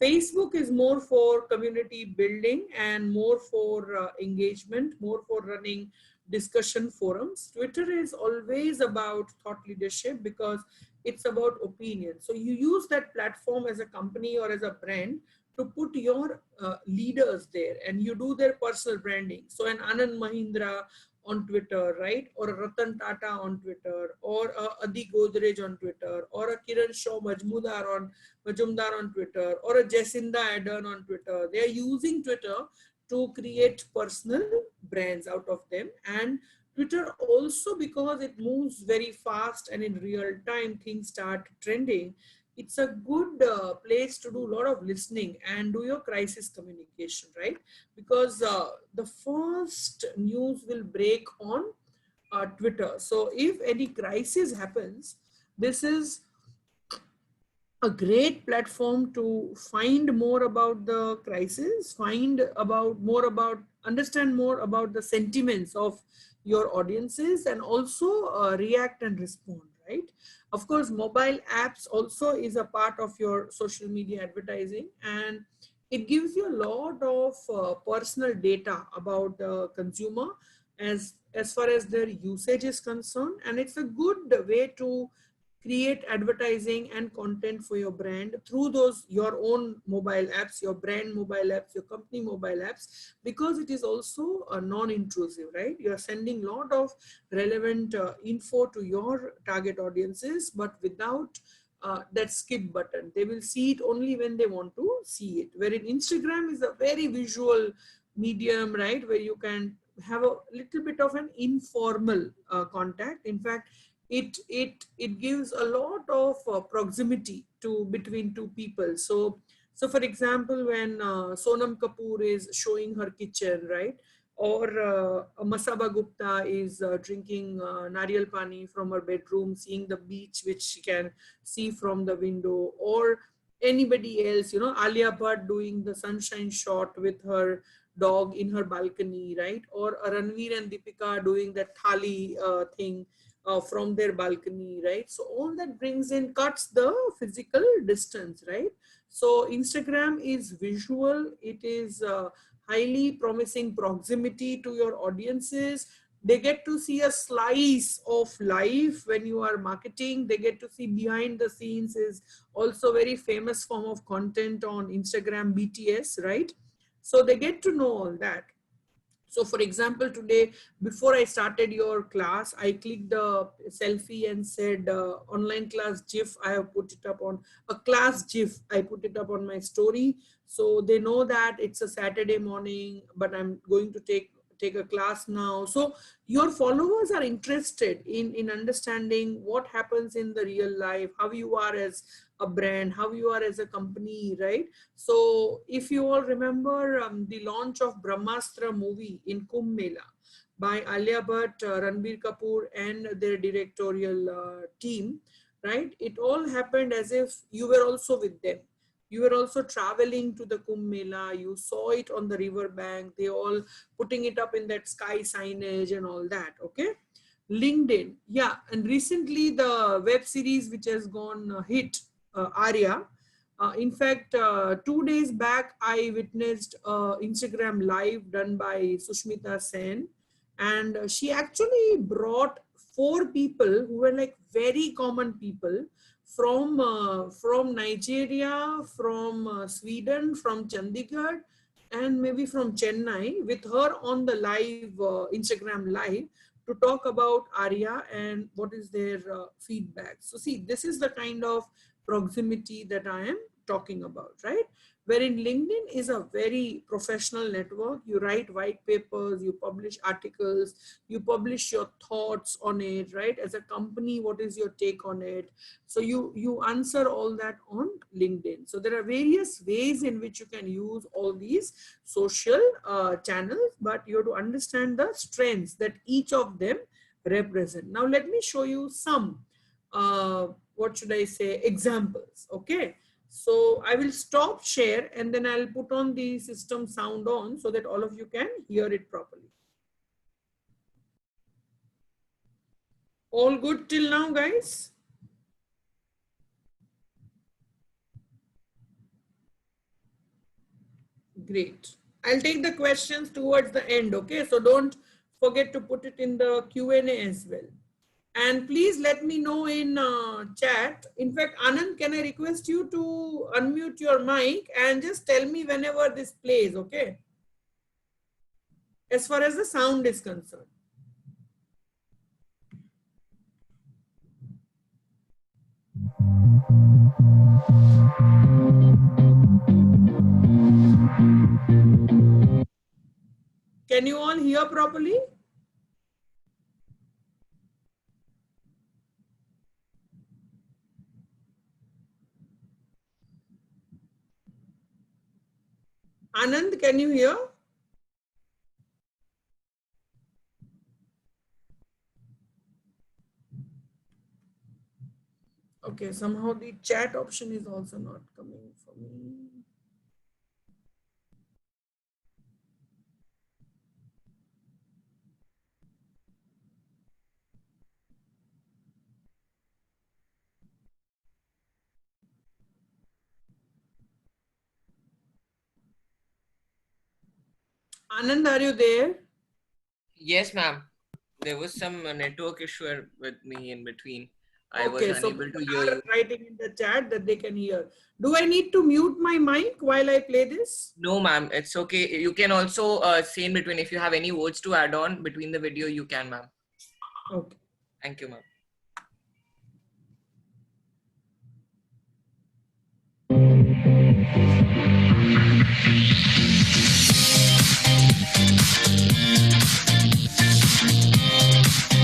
Facebook is more for community building and more for engagement, more for running discussion forums. Twitter is always about thought leadership because it's about opinion. So you use that platform as a company or as a brand to put your leaders there, and you do their personal branding. So an Anand Mahindra on Twitter, right? Or a Ratan Tata on Twitter, or a Adi Godrej on Twitter, or a Kiran Shaw Majumdar on Twitter, or a Jacinda Ardern on Twitter. They are using Twitter to create personal brands out of them. And Twitter also, because it moves very fast and in real time things start trending, it's a good place to do a lot of listening and do your crisis communication, right? Because the first news will break on Twitter. So if any crisis happens, this is a great platform to find more about the crisis, understand more about the sentiments of your audiences, and also react and respond, right? Of course, mobile apps also is a part of your social media advertising, and it gives you a lot of personal data about the consumer as far as their usage is concerned, and it's a good way to create advertising and content for your brand through those your own mobile apps, your brand mobile apps, your company mobile apps, because it is also non-intrusive, right? You are sending a lot of relevant info to your target audiences, but without that skip button. They will see it only when they want to see it. Wherein Instagram is a very visual medium, right? Where you can have a little bit of an informal contact. In fact, it gives a lot of proximity to between two people. So for example, when Sonam Kapoor is showing her kitchen, right, or Masaba Gupta is drinking nariyal pani from her bedroom, seeing the beach which she can see from the window, or anybody else, Alia Bhatt doing the sunshine shot with her dog in her balcony, right? Or Ranveer and Deepika doing that thali thing from their balcony, right? So all that brings in, cuts the physical distance, right? So Instagram is visual. It is highly promising proximity to your audiences. They get to see a slice of life when you are marketing. They get to see behind the scenes is also very famous form of content on Instagram, BTS, right? So they get to know all that. So for example, today, before I started your class, I clicked a selfie and said online class GIF. I have put it up on a class GIF. I put it up on my story. So they know that it's a Saturday morning, but I'm going to take a class now. So your followers are interested in understanding what happens in the real life, how you are as a brand, how you are as a company, right? So if you all remember the launch of Brahmastra movie in Kumbh Mela by Alia Bhatt, Ranbir Kapoor and their directorial team, right? It all happened as if you were also with them. You were also traveling to the Kumbh Mela. You saw it on the river bank. They all putting it up in that sky signage and all that. Okay. LinkedIn. Yeah. And recently the web series which has gone hit, Arya. In fact, 2 days back, I witnessed Instagram live done by Sushmita Sen. And she actually brought 4 people who were like very common people from Nigeria, from Sweden, from Chandigarh, and maybe from Chennai, with her on the live Instagram live, to talk about Arya and what is their feedback. So see, this is the kind of proximity that I am talking about, right? Wherein LinkedIn is a very professional network. You write white papers, you publish articles, you publish your thoughts on it, right? As a company, what is your take on it? So you answer all that on LinkedIn. So there are various ways in which you can use all these social channels, but you have to understand the strengths that each of them represent. Now let me show you some, what should I say, examples, okay? So I will stop share and then I'll put on the system sound on so that all of you can hear it properly. All good till now, guys? Great. I'll take the questions towards the end, okay? So don't forget to put it in the Q&A as well. And please let me know in chat. In fact, Anand, can I request you to unmute your mic and just tell me whenever this plays, okay? As far as the sound is concerned. Can you all hear properly? Anand, can you hear? Okay, somehow the chat option is also not coming for me. Anand, are you there? Yes, ma'am. There was some network issue with me in between. I was Okay, so unable to people hear are you. writing in the chat that they can hear. Do I need to mute my mic while I play this? No, ma'am. It's okay. You can also say in between if you have any words to add on between the video, you can, ma'am. Okay. Thank you, ma'am.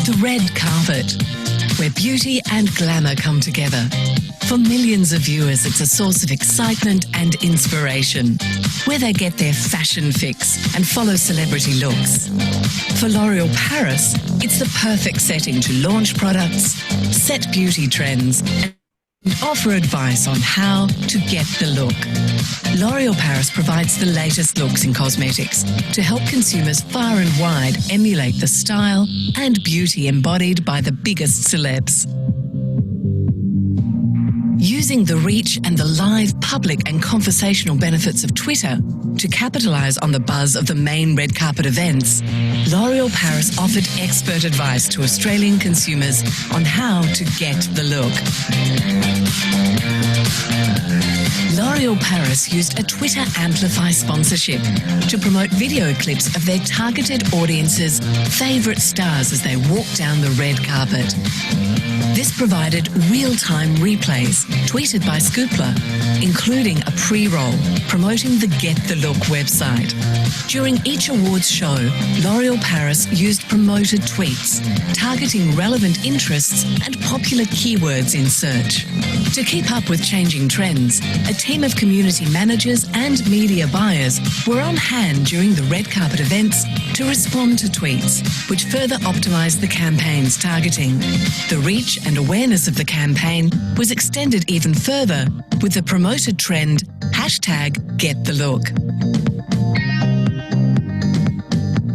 The red carpet, where beauty and glamour come together. For millions of viewers, it's a source of excitement and inspiration, where they get their fashion fix and follow celebrity looks. For L'Oréal Paris, it's the perfect setting to launch products, set beauty trends, and offer advice on how to get the look. L'Oréal Paris provides the latest looks in cosmetics to help consumers far and wide emulate the style and beauty embodied by the biggest celebs. Using the reach and the live public and conversational benefits of Twitter to capitalize on the buzz of the main red carpet events, L'Oréal Paris offered expert advice to Australian consumers on how to get the look. L'Oréal Paris used a Twitter Amplify sponsorship to promote video clips of their targeted audience's favourite stars as they walked down the red carpet. This provided real-time replays tweeted by Scoopla, including a pre-roll promoting the Get the Look website. During each awards show, L'Oréal Paris used promoted tweets, targeting relevant interests and popular keywords in search. To keep up with changing trends, a team of community managers and media buyers were on hand during the red carpet events to respond to tweets, which further optimized the campaign's targeting. The reach and awareness of the campaign was extended even further with the promoted trend #GetTheLook.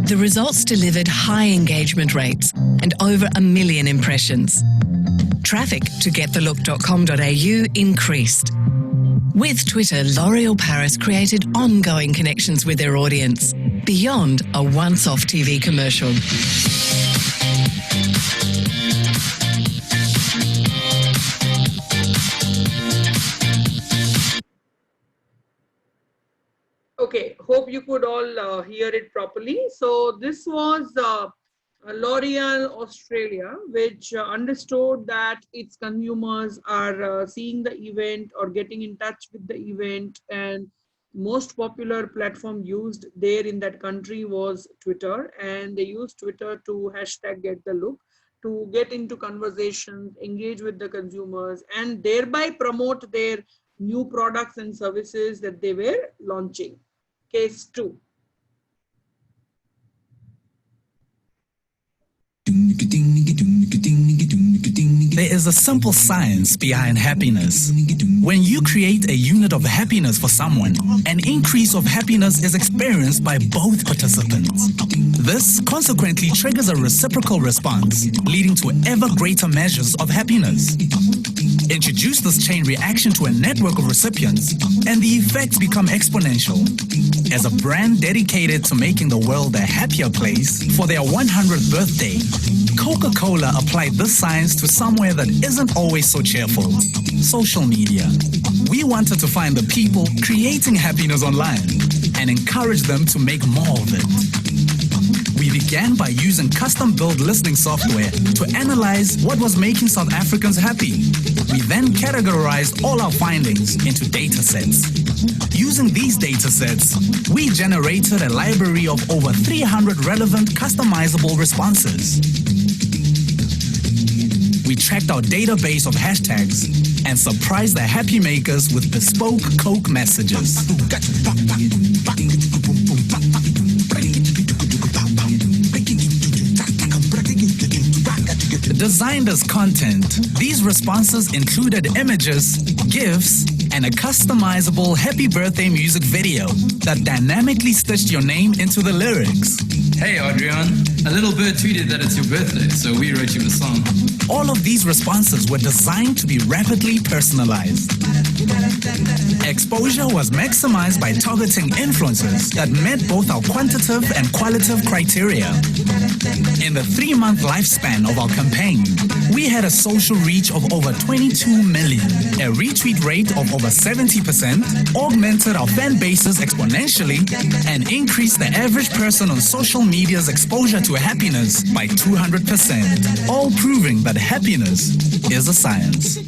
The results delivered high engagement rates and over 1 million impressions. Traffic to getthelook.com.au increased. With Twitter, L'Oréal Paris created ongoing connections with their audience, beyond a once-off TV commercial. Okay, hope you could all hear it properly. So this was L'Oreal Australia, which understood that its consumers are seeing the event or getting in touch with the event, and most popular platform used there in that country was Twitter, and they used Twitter to hashtag get the look, to get into conversations, engage with the consumers, and thereby promote their new products and services that they were launching. Case 2. There is a simple science behind happiness. When you create a unit of happiness for someone, an increase of happiness is experienced by both participants. This consequently triggers a reciprocal response, leading to ever greater measures of happiness. Introduce this chain reaction to a network of recipients, and the effects become exponential. As a brand dedicated to making the world a happier place, for their 100th birthday, Coca-Cola applied this science to somewhere that isn't always so cheerful: social media. We wanted to find the people creating happiness online and encourage them to make more of it. We began by using custom-built listening software to analyze what was making South Africans happy. We then categorized all our findings into data sets. Using these data sets, we generated a library of over 300 relevant customizable responses. We tracked our database of hashtags and surprised the happy makers with bespoke Coke messages. Designed as content, these responses included images, GIFs, and a customizable happy birthday music video that dynamically stitched your name into the lyrics. Hey Adrian, a little bird tweeted that it's your birthday, so we wrote you a song. All of these responses were designed to be rapidly personalized. Exposure was maximized by targeting influencers that met both our quantitative and qualitative criteria. In the 3-month lifespan of our campaign, we had a social reach of over 22 million, a retweet rate of over 70%, augmented our fan bases exponentially, and increased the average person on social media's exposure to happiness by 200%, all proving that happiness is a science.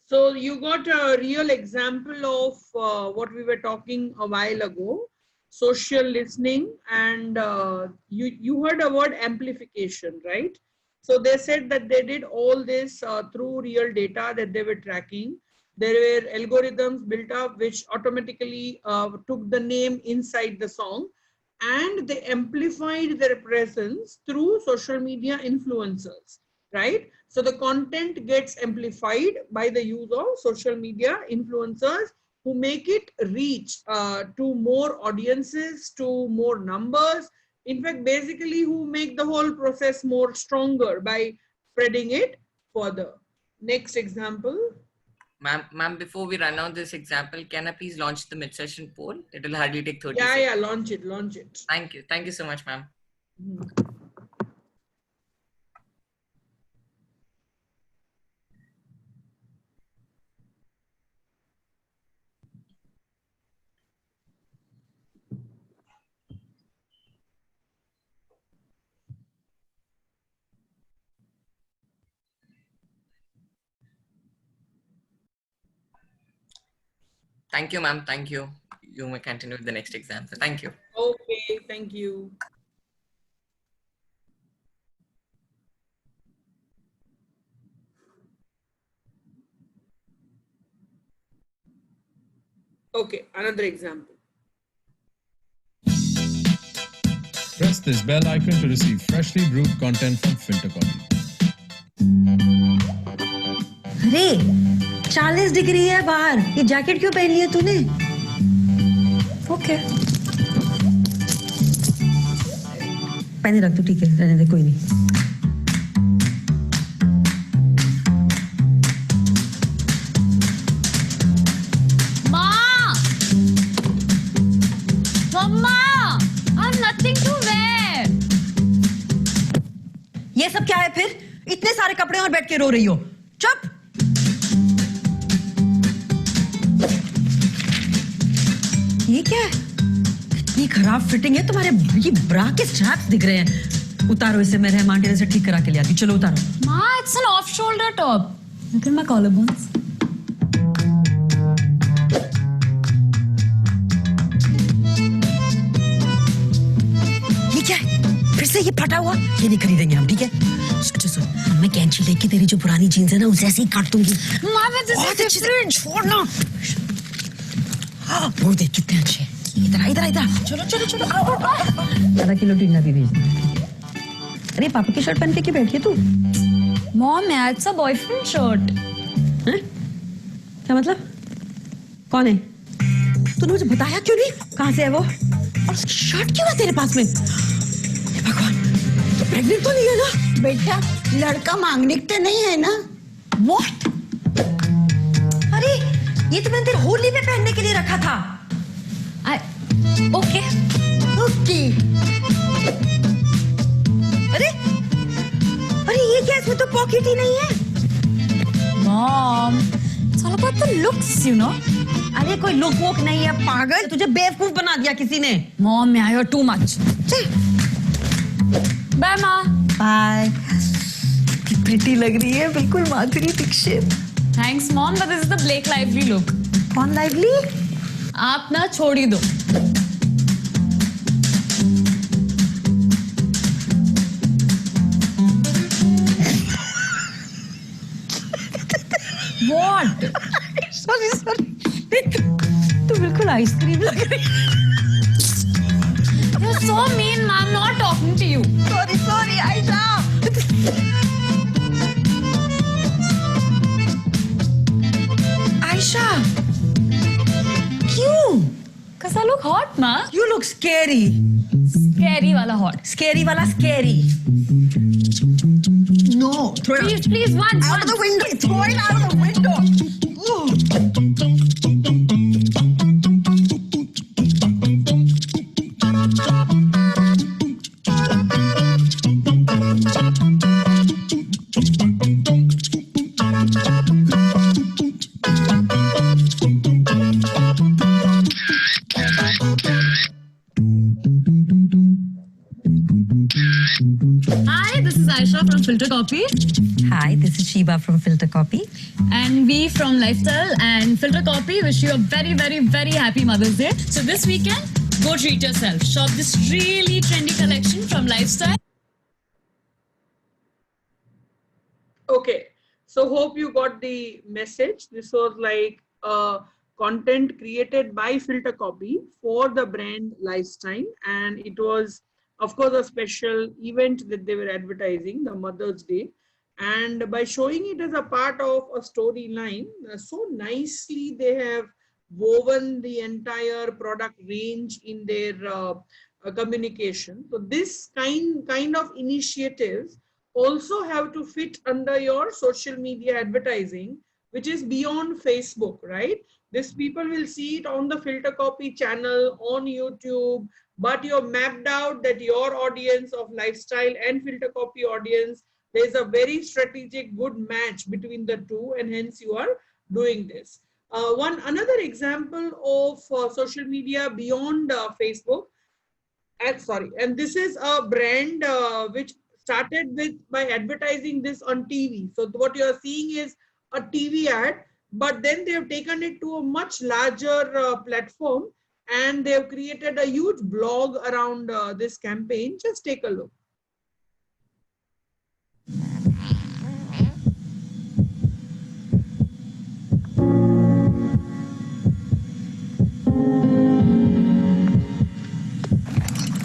So you got a real example of what we were talking a while ago, social listening, and you heard a word amplification, right? So they said that they did all this through real data that they were tracking. There were algorithms built up which automatically took the name inside the song, and they amplified their presence through social media influencers, right? So the content gets amplified by the use of social media influencers who make it reach to more audiences, to more numbers. In fact, basically who make the whole process more stronger by spreading it further. Next example. Ma'am, before we run out this example, can I please launch the mid-session poll? It will hardly take 30 seconds. Yeah, launch it. Thank you. Thank you so much, ma'am. Thank you, ma'am. Thank you. You may continue with the next example. Thank you. Okay, thank you. Okay, another example. Press this bell icon to receive freshly brewed content from Filter Coffee. अरे 40 degree है बाहर, ये jacket क्यों पहन लिया तूने? Okay पहने रख, तू ठीक है, रहने दे, कोई नहीं. माँ, मम्मा, I have nothing to wear. ये सब क्या है फिर? इतने सारे कपड़े और बैठ के रो रही हो. चुप. ये क्या है? इतनी खराब फिटिंग है तुम्हारे ये ब्रा के स्ट्रैप्स दिख रहे हैं उतारो इसे मैं रहमान टेलर से ठीक करा के ले आती चलो उतारो Ma, it's an off-shoulder top. Look at my collarbones. ये क्या है फिर से ये फटा हुआ ये नहीं खरीदेंगे हम ठीक है अच्छा सुन मैं कैंची लेके तेरी जो पुरानी जीन्स है ना उसे ऐसे ही काट दूंगी Ma, but this is different. छोड़ना वो देख कितने अच्छे इधर इधर इधर चलो चलो चलो आओ आधा किलो टीना भी भेज दे अरे पापा की शर्ट पहन के क्यों बैठी है तू Mom, yeah, it's a boyfriend shirt. हैं? क्या मतलब कौन है तूने मुझे बताया क्यों नहीं कहाँ से है वो और शर्ट क्यों है तेरे पास में हे भगवान तो प्रेग्नेंट तो नहीं है ना बेटा लड़का मांगने के नहीं है ना व्हाट अरे ये तो मैंने तेरे होली पे पहनने के लिए रखा था Okay. ओके अरे अरे ये क्या इसमें तो पॉकेट ही नहीं है Mom, it's all about the looks, you know. अरे कोई लुक वुक नहीं है पागल तुझे बेवकूफ बना दिया किसी ने Mom, yeah, you're too much. Bye, Ma. Bye कितनी प्रिटी लग रही है बिल्कुल Madhuri Dixit Thanks, Mom, but this is the Blake Lively look. कौन लाइवली आप ना छोड़ ही दो. What? सॉरी तू बिल्कुल आइसक्रीम लग रही है You're so mean, Ma. I'm not talking to you. Sorry Ayesha Ayesha क्यों Cause I look hot, Ma. You look scary Scary wala hot. Scary वाला scary no throw it Please, one. out of the window throw it out of the window Hi, this is Aisha from Filter Copy. Hi, this is Sheba from Filter Copy. And we from Lifestyle and Filter Copy wish you a very, very, very happy Mother's Day. So this weekend, go treat yourself. Shop this really trendy collection from Lifestyle. Okay, so hope you got the message. This was like content created by Filter Copy for the brand Lifestyle, and it was, of course, a special event that they were advertising, the Mother's Day. And by showing it as a part of a storyline, so nicely they have woven the entire product range in their communication. So this kind of initiatives also have to fit under your social media advertising, which is beyond Facebook, right? These people will see it on the Filter Copy channel, on YouTube, but you're mapped out that your audience of Lifestyle and Filter Copy audience, there's a very strategic good match between the two, and hence you are doing this. Another example of social media beyond Facebook, and this is a brand which started by advertising this on TV. So what you are seeing is a TV ad, but then they have taken it to a much larger platform, and they have created a huge blog around this campaign. Just take a look.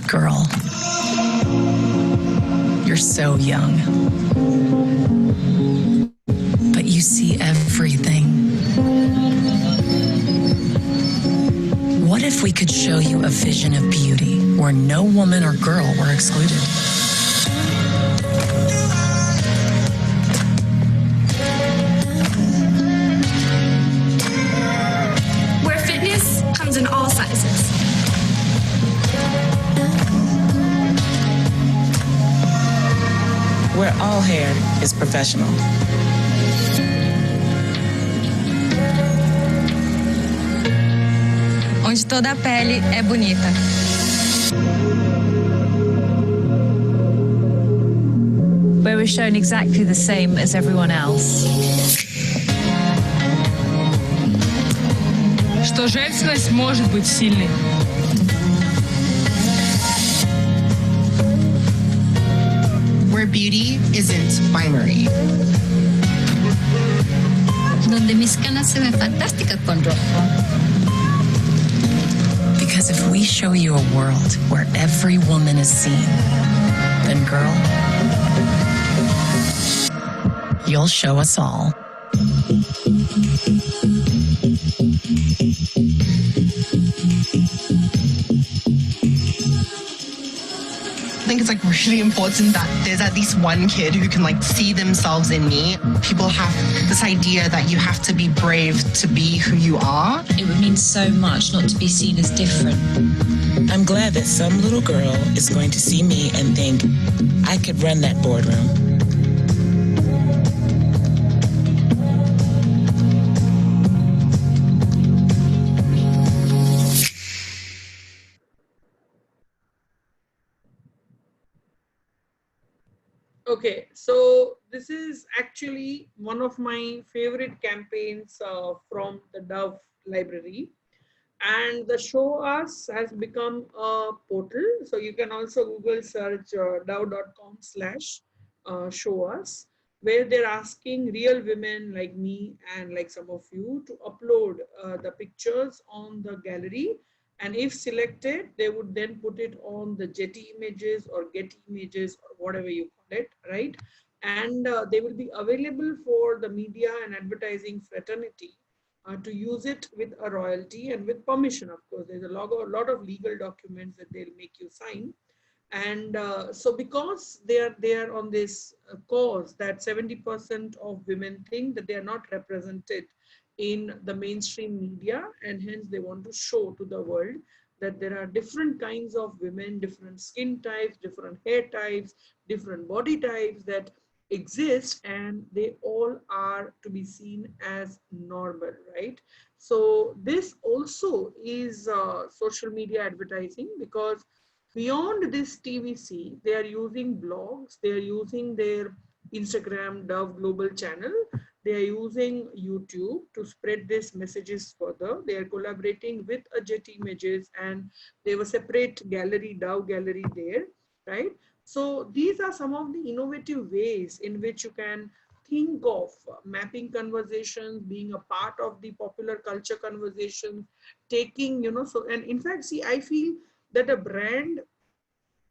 Girl, you're so young, but you see everything. What if we could show you a vision of beauty where no woman or girl were excluded? Where fitness comes in all sizes. Where all hair is professional. Onde toda a pele é bonita. where we're shown exactly the same as everyone else. Что женственность может быть сильной. Where beauty isn't binary. Donde mis canas se ven fantásticas con rojo. Because if we show you a world where every woman is seen, then girl, you'll show us all. I think it's like really important that there's at least one kid who can like see themselves in me. People have this idea that you have to be brave to be who you are. It would mean so much not to be seen as different. I'm glad that some little girl is going to see me and think, I could run that boardroom. Okay, so this is actually one of my favorite campaigns from the Dove library, and the Show Us has become a portal. So you can also Google search dove.com/show us, where they're asking real women like me and like some of you to upload the pictures on the gallery. And if selected, they would then put it on the Getty Images or Getty Images or whatever you call it, right? And they will be available for the media and advertising fraternity to use it with a royalty and with permission, of course. There's a lot of legal documents that they'll make you sign. And so because they are on this cause that 70% of women think that they are not represented in the mainstream media, and hence they want to show to the world that there are different kinds of women, different skin types, different hair types, different body types that exist, and they all are to be seen as normal, right? So this also is social media advertising, because beyond this TVC, they are using blogs, they are using their Instagram Dove Global channel, they are using YouTube to spread these messages further. They are collaborating with a Getty Images, and they have a separate gallery, Dove Gallery there, right? So these are some of the innovative ways in which you can think of mapping conversations, being a part of the popular culture conversation, taking, so, and in fact, see, I feel that a brand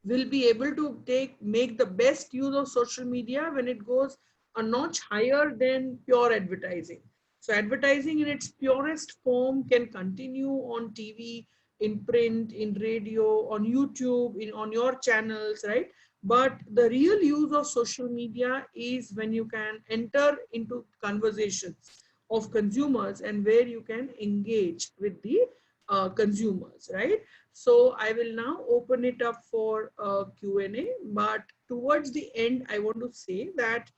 will be able to make the best use of social media when it goes a notch higher than pure advertising. So advertising in its purest form can continue on TV, in print, in radio, on YouTube, on your channels, right? But the real use of social media is when you can enter into conversations of consumers and where you can engage with the consumers, right? So I will now open it up for Q&A, but towards the end, I want to say that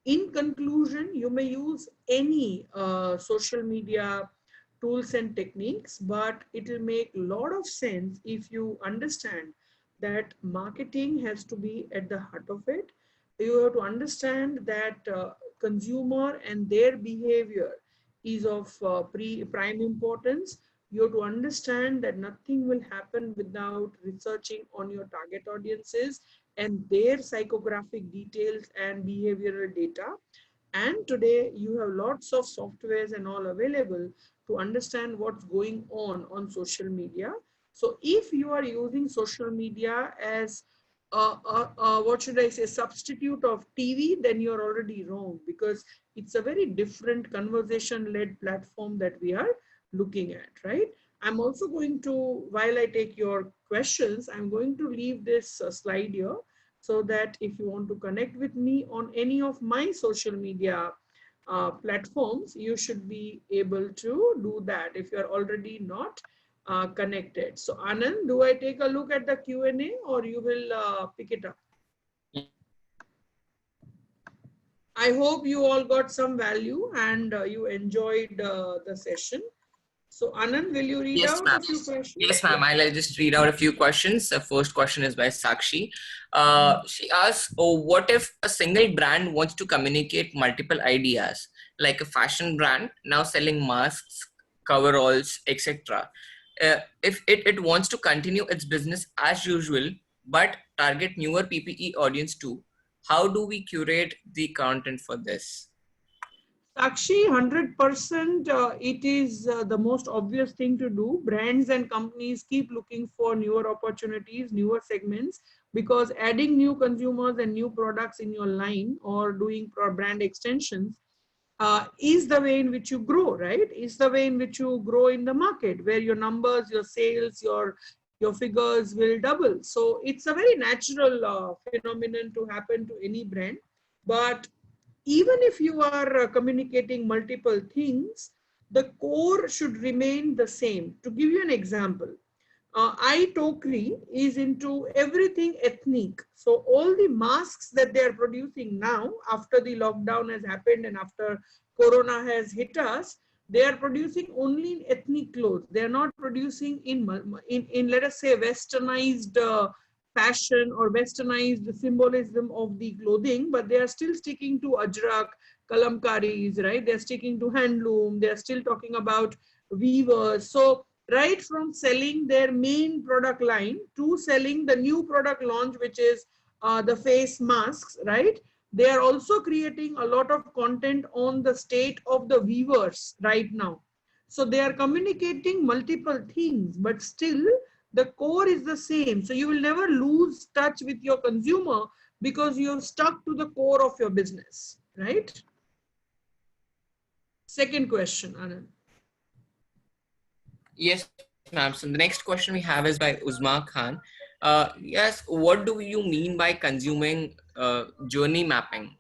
in conclusion, you may use any social media tools and techniques, but it will make a lot of sense if you understand that marketing has to be at the heart of it. You have to understand that consumer and their behavior is of prime importance. You have to understand that nothing will happen without researching on your target audiences and their psychographic details and behavioral data. And today you have lots of softwares and all available to understand what's going on social media. So if you are using social media as what should I say, substitute of TV, then you're already wrong, because it's a very different conversation-led platform that we are looking at, right? I'm also going to, while I take your questions, I'm going to leave this slide here, so that if you want to connect with me on any of my social media platforms, you should be able to do that if you're already not connected. So Anand, do I take a look at the Q&A or you will pick it up? I hope you all got some value and you enjoyed the session. So Anand, will you read Yes, out ma'am. a few questions? Yes, ma'am. I'll just read out a few questions. The first question is by Sakshi. She asks, oh, what if a single brand wants to communicate multiple ideas, like a fashion brand now selling masks, coveralls, etc. If it wants to continue its business as usual, but target newer PPE audience too, how do we curate the content for this? Sakshi, 100%, it is the most obvious thing to do. Brands and companies keep looking for newer opportunities, newer segments, because adding new consumers and new products in your line or doing brand extensions is the way in which you grow, right? Is the way in which you grow in the market, where your numbers, your sales, your figures will double. So it's a very natural phenomenon to happen to any brand. But even if you are communicating multiple things, the core should remain the same. To give you an example, iTokri is into everything ethnic. So all the masks that they are producing now, after the lockdown has happened and after Corona has hit us, they are producing only in ethnic clothes. They are not producing in let us say, westernized fashion or westernized symbolism of the clothing, but they are still sticking to ajrak, kalamkaris, right? They're sticking to handloom. They're still talking about weavers. So right from selling their main product line to selling the new product launch, which is the face masks, right? They are also creating a lot of content on the state of the weavers right now. So they are communicating multiple things, but still the core is the same. So you will never lose touch with your consumer because you're stuck to the core of your business, right? Second question, Anand. Yes, ma'am. So the next question we have is by Uzma Khan. Yes, what do you mean by consuming journey mapping?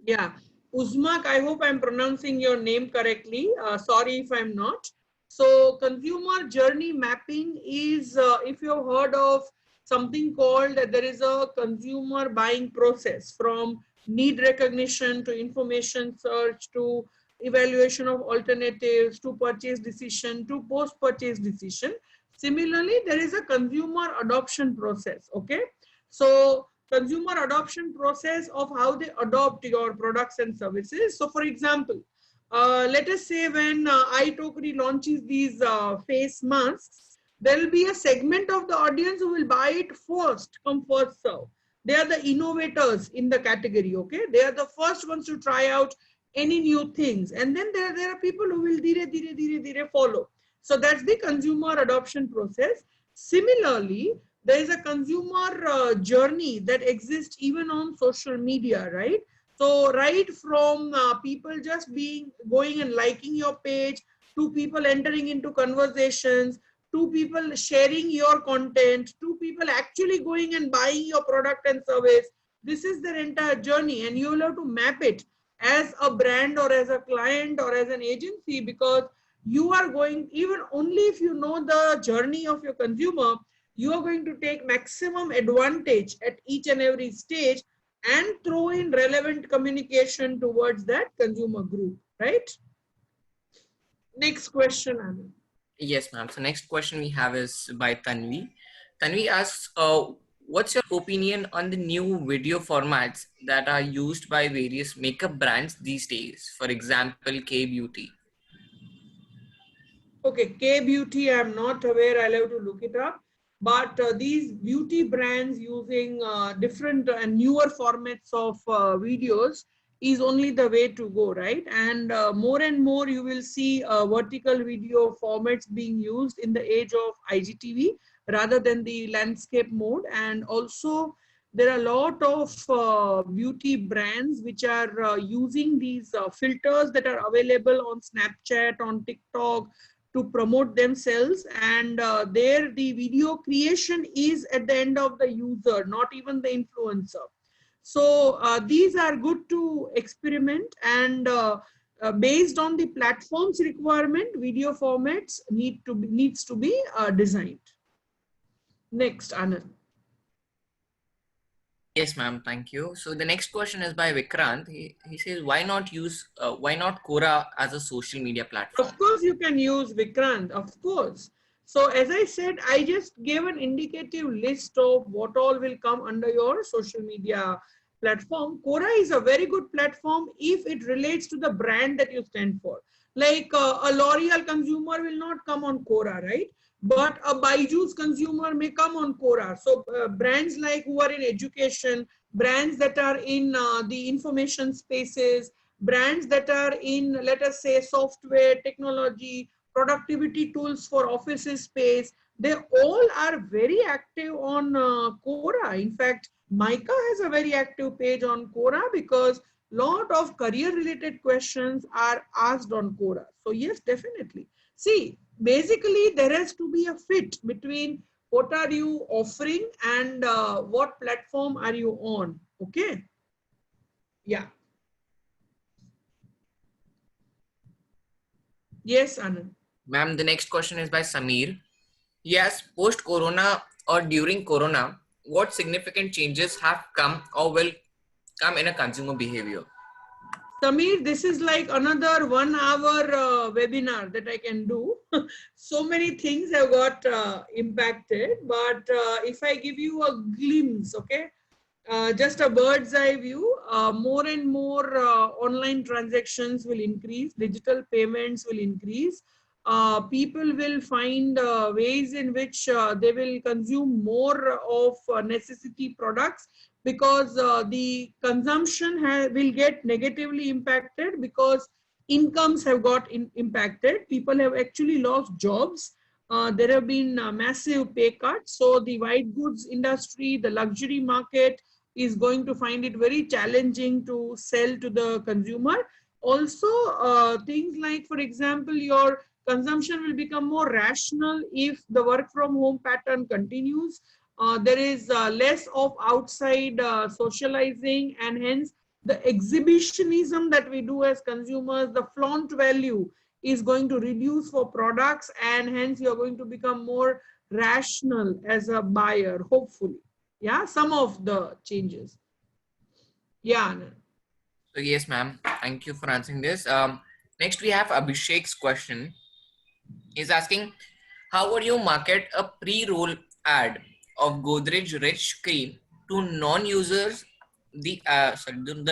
Yeah, Uzmak, I hope I'm pronouncing your name correctly. Sorry if I'm not. So consumer journey mapping is, if you've heard of something called, there is a consumer buying process, from need recognition to information search to evaluation of alternatives to purchase decision to post-purchase decision. Similarly, there is a consumer adoption process, okay? So consumer adoption process of how they adopt your products and services. So for example, let us say when iTokri launches these face masks, there will be a segment of the audience who will buy it first, come first serve. They are the innovators in the category, okay? They are the first ones to try out any new things. And then there are people who will dire follow. So that's the consumer adoption process. Similarly, there is a consumer journey that exists even on social media, right? So right from people just going and liking your page, to people entering into conversations, to people sharing your content, to people actually going and buying your product and service. This is their entire journey, and you will have to map it as a brand or as a client or as an agency, because you are going, even only if you know the journey of your consumer, you are going to take maximum advantage at each and every stage and throw in relevant communication towards that consumer group, right? Next question, Anand. Yes, ma'am. So next question we have is by Tanvi. Tanvi asks, what's your opinion on the new video formats that are used by various makeup brands these days? For example, K-Beauty. Okay, K-Beauty, I'm not aware. I'll have to look it up. But these beauty brands using different and newer formats of videos is only the way to go, right? And more you will see vertical video formats being used in the age of IGTV rather than the landscape mode. And also there are a lot of beauty brands which are using these filters that are available on Snapchat, on TikTok, to promote themselves, and there the video creation is at the end of the user, not even the influencer. So these are good to experiment, and based on the platform's requirement, video formats needs to be designed. Next, Anand. Yes, ma'am. Thank you. So the next question is by Vikrant. He says, why not Quora as a social media platform? Of course, you can use Vikrant, of course. So as I said, I just gave an indicative list of what all will come under your social media platform. Quora is a very good platform if it relates to the brand that you stand for. Like a L'Oreal consumer will not come on Quora, right? But a Byju's consumer may come on Quora. So brands like who are in education, brands that are in the information spaces, brands that are in, let us say, software, technology, productivity tools for offices space, they all are very active on Quora. In fact, Mica has a very active page on Quora because lot of career related questions are asked on Quora. So yes, definitely. See, basically there has to be a fit between what are you offering and what platform are you on. Okay. Yeah. Yes, Anand. Ma'am, the next question is by Samir. Yes, post-corona or during corona, what significant changes have come or will come in a consumer behavior? Samir, this is like another 1 hour webinar that I can do. So many things have got impacted, but if I give you a glimpse, okay, just a bird's eye view, more and more online transactions will increase, digital payments will increase. People will find ways in which they will consume more of necessity products, because the consumption will get negatively impacted because incomes have got impacted. People have actually lost jobs. There have been massive pay cuts. So the white goods industry, the luxury market is going to find it very challenging to sell to the consumer. Also, things like, for example, your consumption will become more rational if the work from home pattern continues. There is less of outside socializing, and hence the exhibitionism that we do as consumers, the flaunt value is going to reduce for products, and hence you're going to become more rational as a buyer, hopefully. Yeah, some of the changes. Yeah, Anand. So yes, ma'am. Thank you for answering this. Next, we have Abhishek's question. He's asking, how would you market a pre-roll ad of Godrej Rich Cream to non-users? The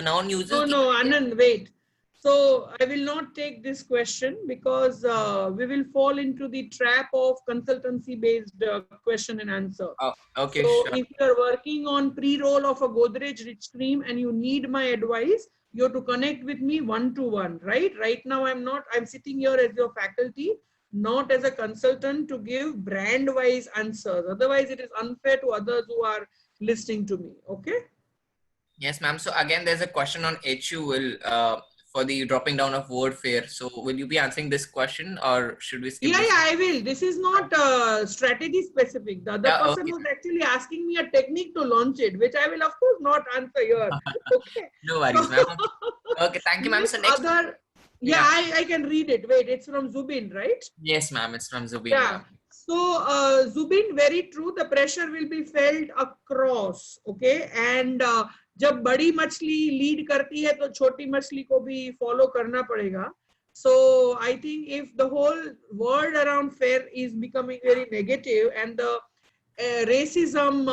non-users. No, Anand, wait. So I will not take this question because we will fall into the trap of consultancy-based question and answer. Okay, so sure. If you are working on pre-roll of a Godrej Rich Cream and you need my advice, you have to connect with me one-to-one, right? Right now, I'm sitting here as your faculty, not as a consultant to give brand-wise answers. Otherwise, it is unfair to others who are listening to me, okay? Yes, ma'am. So again, there's a question on HUL for the dropping down of Wordfare. So will you be answering this question, or should we skip this? Yeah, I will. This is not strategy specific. The other person was actually asking me a technique to launch it, which I will of course not answer here. Okay. No worries, ma'am. Okay, thank you, ma'am. So next. I can read it. Wait, it's from Zubin, right? Yes, ma'am. It's from Zubin. Yeah. So Zubin, very true. The pressure will be felt across. Okay, and जब बड़ी मछली lead करती है तो छोटी मछली को भी फॉलो करना पड़ेगा. So I think if the whole world around fair is becoming very negative and the racism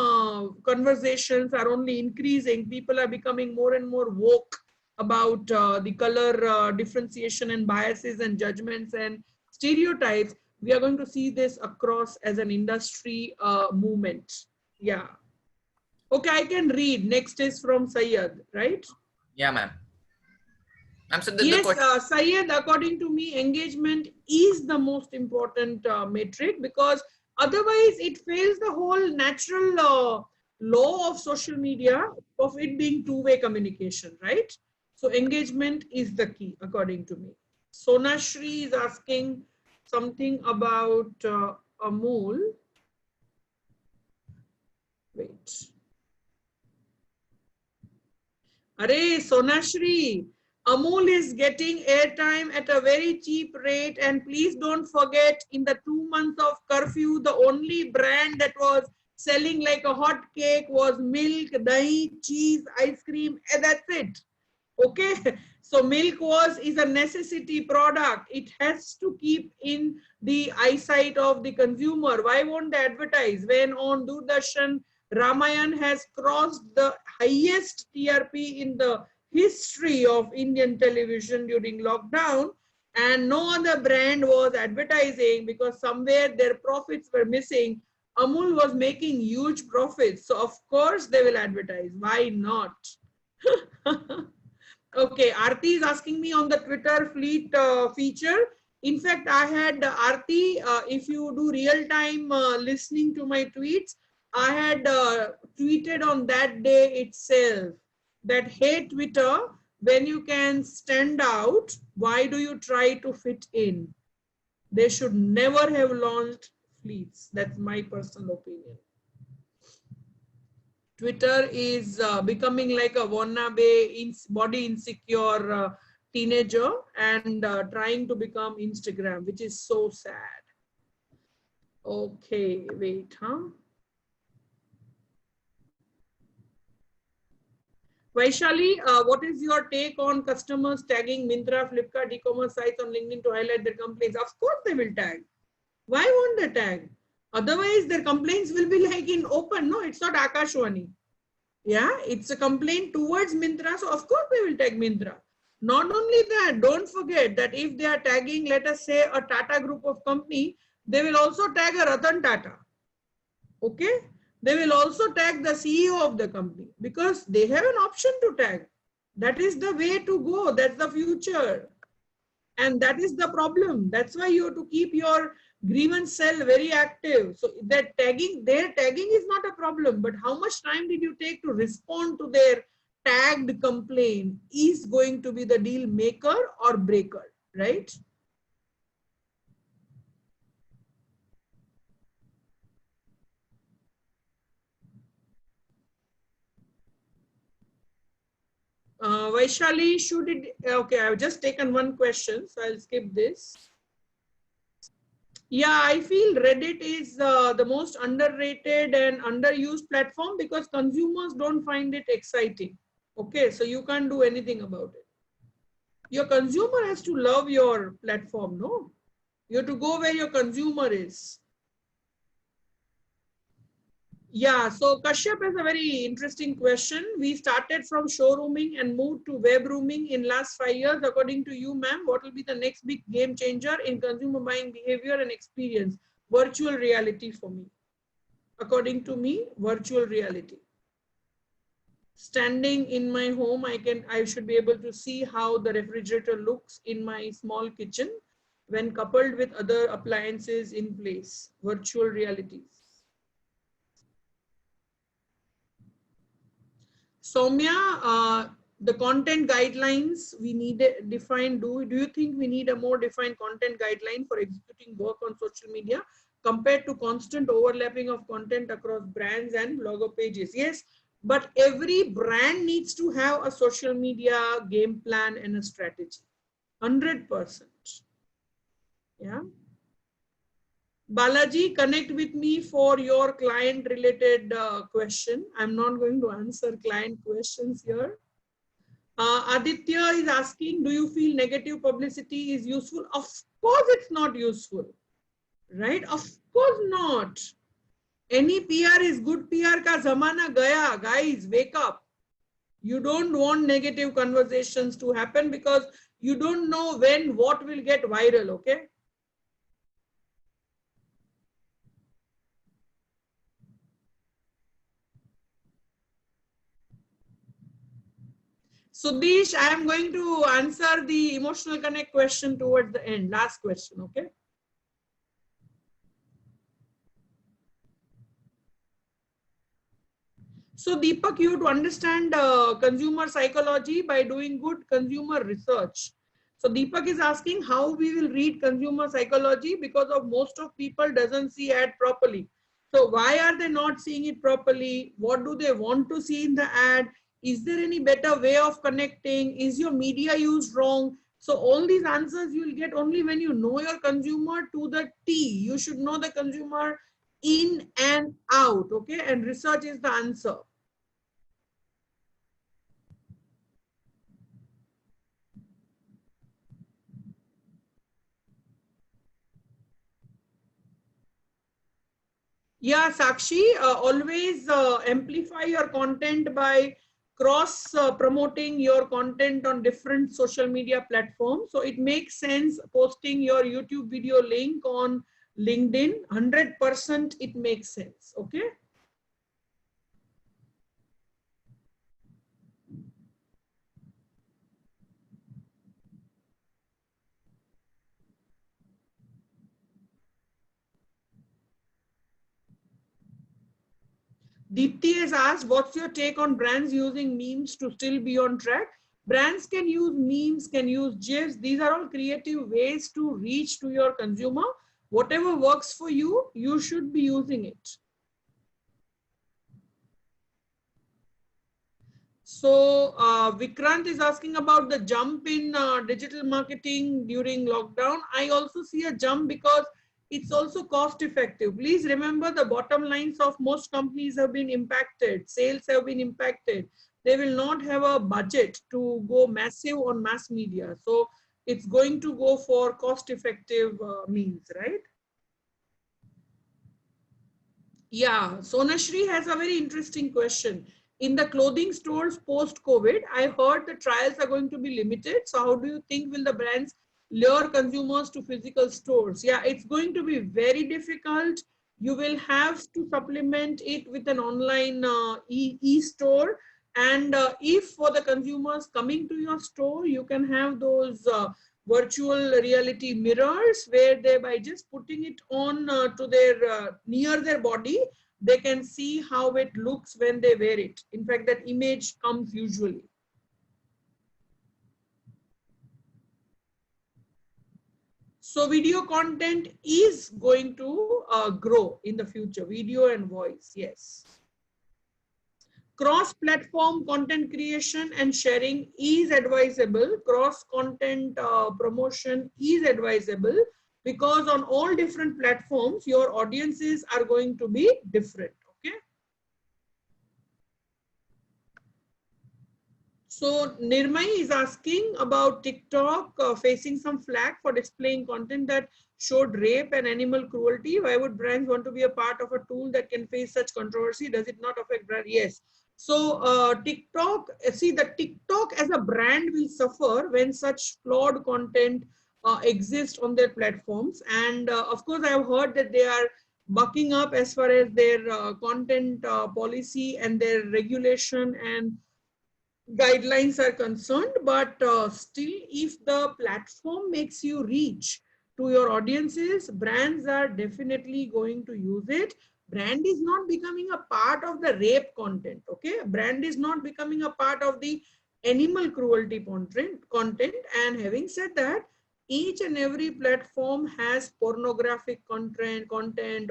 conversations are only increasing, people are becoming more and more woke about the color differentiation and biases and judgments and stereotypes, we are going to see this across as an industry movement. Yeah. Okay, I can read. Next is from Syed, right? Yeah, ma'am. Yes, Syed, according to me, engagement is the most important metric, because otherwise it fails the whole natural law of social media of it being two-way communication, right? So engagement is the key, according to me. Sonashri is asking something about Amul. Wait. Arey, Sonashri, Amul is getting airtime at a very cheap rate, and please don't forget, in the 2 months of curfew, the only brand that was selling like a hot cake was milk, dahi, cheese, ice cream, and that's it. Okay, so milk is a necessity product. It has to keep in the eyesight of the consumer. Why won't they advertise when on Doordarshan Ramayan has crossed the highest TRP in the history of Indian television during lockdown, and no other brand was advertising because somewhere their profits were missing. Amul was making huge profits, so of course they will advertise. Why not? Okay, Aarti is asking me on the Twitter fleet feature. In fact, I had Aarti, if you do real time listening to my tweets, I had tweeted on that day itself that, hey Twitter, when you can stand out, why do you try to fit in? They should never have launched fleets. That's my personal opinion. Twitter is becoming like a wannabe body insecure teenager and trying to become Instagram, which is so sad. Okay, wait, Vaishali, what is your take on customers tagging Myntra, Flipkart, e-commerce sites on LinkedIn to highlight their complaints? Of course they will tag. Why won't they tag? Otherwise, their complaints will be like in open. No, it's not Akashwani. Yeah, it's a complaint towards Myntra. So, of course, they will tag Myntra. Not only that, don't forget that if they are tagging, let us say, a Tata group of company, they will also tag a Ratan Tata. Okay? They will also tag the CEO of the company because they have an option to tag. That is the way to go. That's the future. And that is the problem. That's why you have to keep your grievance cell very active. So that tagging, their tagging is not a problem, but how much time did you take to respond to their tagged complaint is going to be the deal maker or breaker, right? Vaishali, should it, okay, I've just taken one question, so I'll skip this. Yeah, I feel Reddit is the most underrated and underused platform because consumers don't find it exciting. Okay, so you can't do anything about it. Your consumer has to love your platform, no? You have to go where your consumer is. Yeah, so Kashyap has a very interesting question. We started from showrooming and moved to web rooming in last 5 years. According to you, ma'am, what will be the next big game changer in consumer buying behavior and experience? Virtual reality for me. According to me, virtual reality. Standing in my home, I should be able to see how the refrigerator looks in my small kitchen when coupled with other appliances in place. Virtual realities. Soumya, the content guidelines we need defined. Do you think we need a more defined content guideline for executing work on social media compared to constant overlapping of content across brands and blogger pages? Yes, but every brand needs to have a social media game plan and a strategy. 100%. Yeah. Balaji, connect with me for your client related question. I'm not going to answer client questions here. Aditya is asking, do you feel negative publicity is useful? Of course it's not useful, right? Of course not. Any PR is good PR ka zamana gaya. Guys, wake up. You don't want negative conversations to happen because you don't know when what will get viral, okay? Sudesh, I am going to answer the emotional connect question towards the end. Last question, okay? So Deepak, you have to understand consumer psychology by doing good consumer research. So Deepak is asking how we will read consumer psychology because of most of people doesn't see ad properly. So why are they not seeing it properly? What do they want to see in the ad? Is there any better way of connecting? Is your media used wrong? So all these answers you will get only when you know your consumer to the T. You should know the consumer in and out, okay? And research is the answer. Yeah, Sakshi, always amplify your content by cross promoting your content on different social media platforms. So it makes sense posting your YouTube video link on LinkedIn. 100% it makes sense, okay? Deepti has asked, what's your take on brands using memes to still be on track? Brands can use memes, can use GIFs. These are all creative ways to reach to your consumer. Whatever works for you, you should be using it. So Vikrant is asking about the jump in digital marketing during lockdown. I also see a jump because it's also cost effective. Please remember the bottom lines of most companies have been impacted. Sales have been impacted. They will not have a budget to go massive on mass media. So it's going to go for cost effective means, right? Yeah, Sonashri has a very interesting question. In the clothing stores post-COVID, I heard the trials are going to be limited. So how do you think will the brands lure consumers to physical stores? Yeah, it's going to be very difficult. You will have to supplement it with an online e-store. And if for the consumers coming to your store, you can have those virtual reality mirrors where they, by just putting it on to their near their body, they can see how it looks when they wear it. In fact, that image comes usually. So video content is going to grow in the future, video and voice, yes. Cross-platform content creation and sharing is advisable. Cross-content promotion is advisable because on all different platforms, your audiences are going to be different, okay? So Nirmai is asking about TikTok facing some flack for displaying content that showed rape and animal cruelty. Why would brands want to be a part of a tool that can face such controversy? Does it not affect brand? Yes. So TikTok, see, the TikTok as a brand will suffer when such flawed content exist on their platforms. And of course, I have heard that they are bucking up as far as their content policy and their regulation and guidelines are concerned. But still, if the platform makes you reach to your audiences, brands are definitely going to use it. Brand is not becoming a part of the rape content, okay? Brand is not becoming a part of the animal cruelty content. And having said that, each and every platform has pornographic content,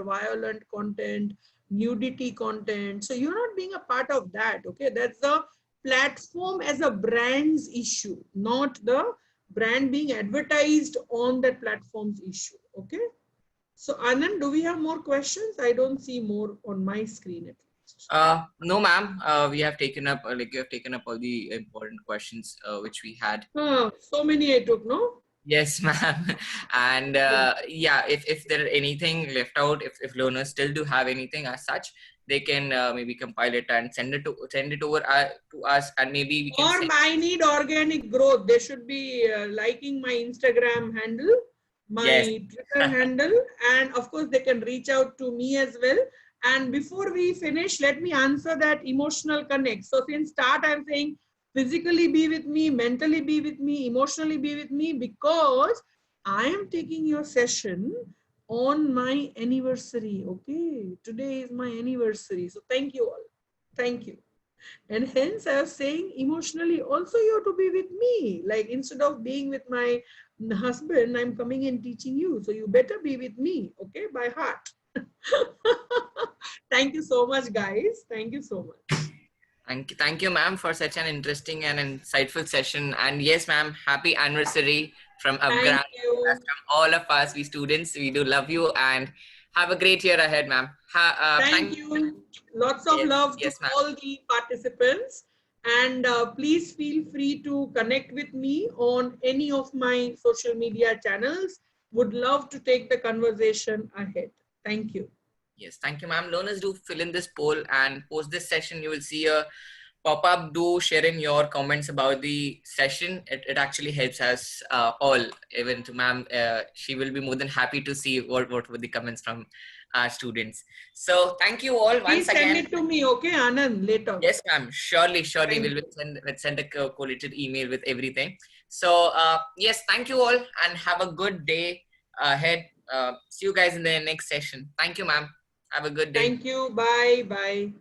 violent content, nudity content. So you're not being a part of that, okay? That's the platform as a brand's issue, not the brand being advertised on that platform's issue, okay? So Anand, do we have more questions? I don't see more on my screen at least. No, ma'am. We have taken up you have taken up all the important questions which we had. So many I took, no? Yes, ma'am. And yeah, if there are anything left out, if learners still do have anything as such, they can maybe compile it and send it over to us, and maybe we can. Or I need organic growth. They should be liking my Instagram handle, my Twitter handle, and of course they can reach out to me as well. And before we finish, let me answer that emotional connect. So since start, I'm saying physically be with me, mentally be with me, emotionally be with me, because I am taking your session on my anniversary. Okay, today is my anniversary. So thank you all. Thank you. And hence I was saying emotionally also you have to be with me. Like instead of being with my husband, I'm coming and teaching you. So you better be with me, okay, by heart. Thank you so much, guys. Thank you so much. Thank you, ma'am, for such an interesting and insightful session. And yes, ma'am, happy anniversary from Upgrad. From all of us, we students, we do love you, and have a great year ahead, ma'am. Thank you. Lots of love to all the participants. And please feel free to connect with me on any of my social media channels. Would love to take the conversation ahead. Thank you. Yes, thank you, ma'am. Learners, do fill in this poll, and post this session, you will see a pop-up. Do share in your comments about the session. It actually helps us all, even to ma'am. She will be more than happy to see what were the comments from our students. So thank you all once again. Please send it to me, okay, Anand, later. Yes, ma'am. Surely. We'll send a collated email with everything. So yes, thank you all, and have a good day ahead. See you guys in the next session. Thank you, ma'am. Have a good day. Thank you. Bye. Bye.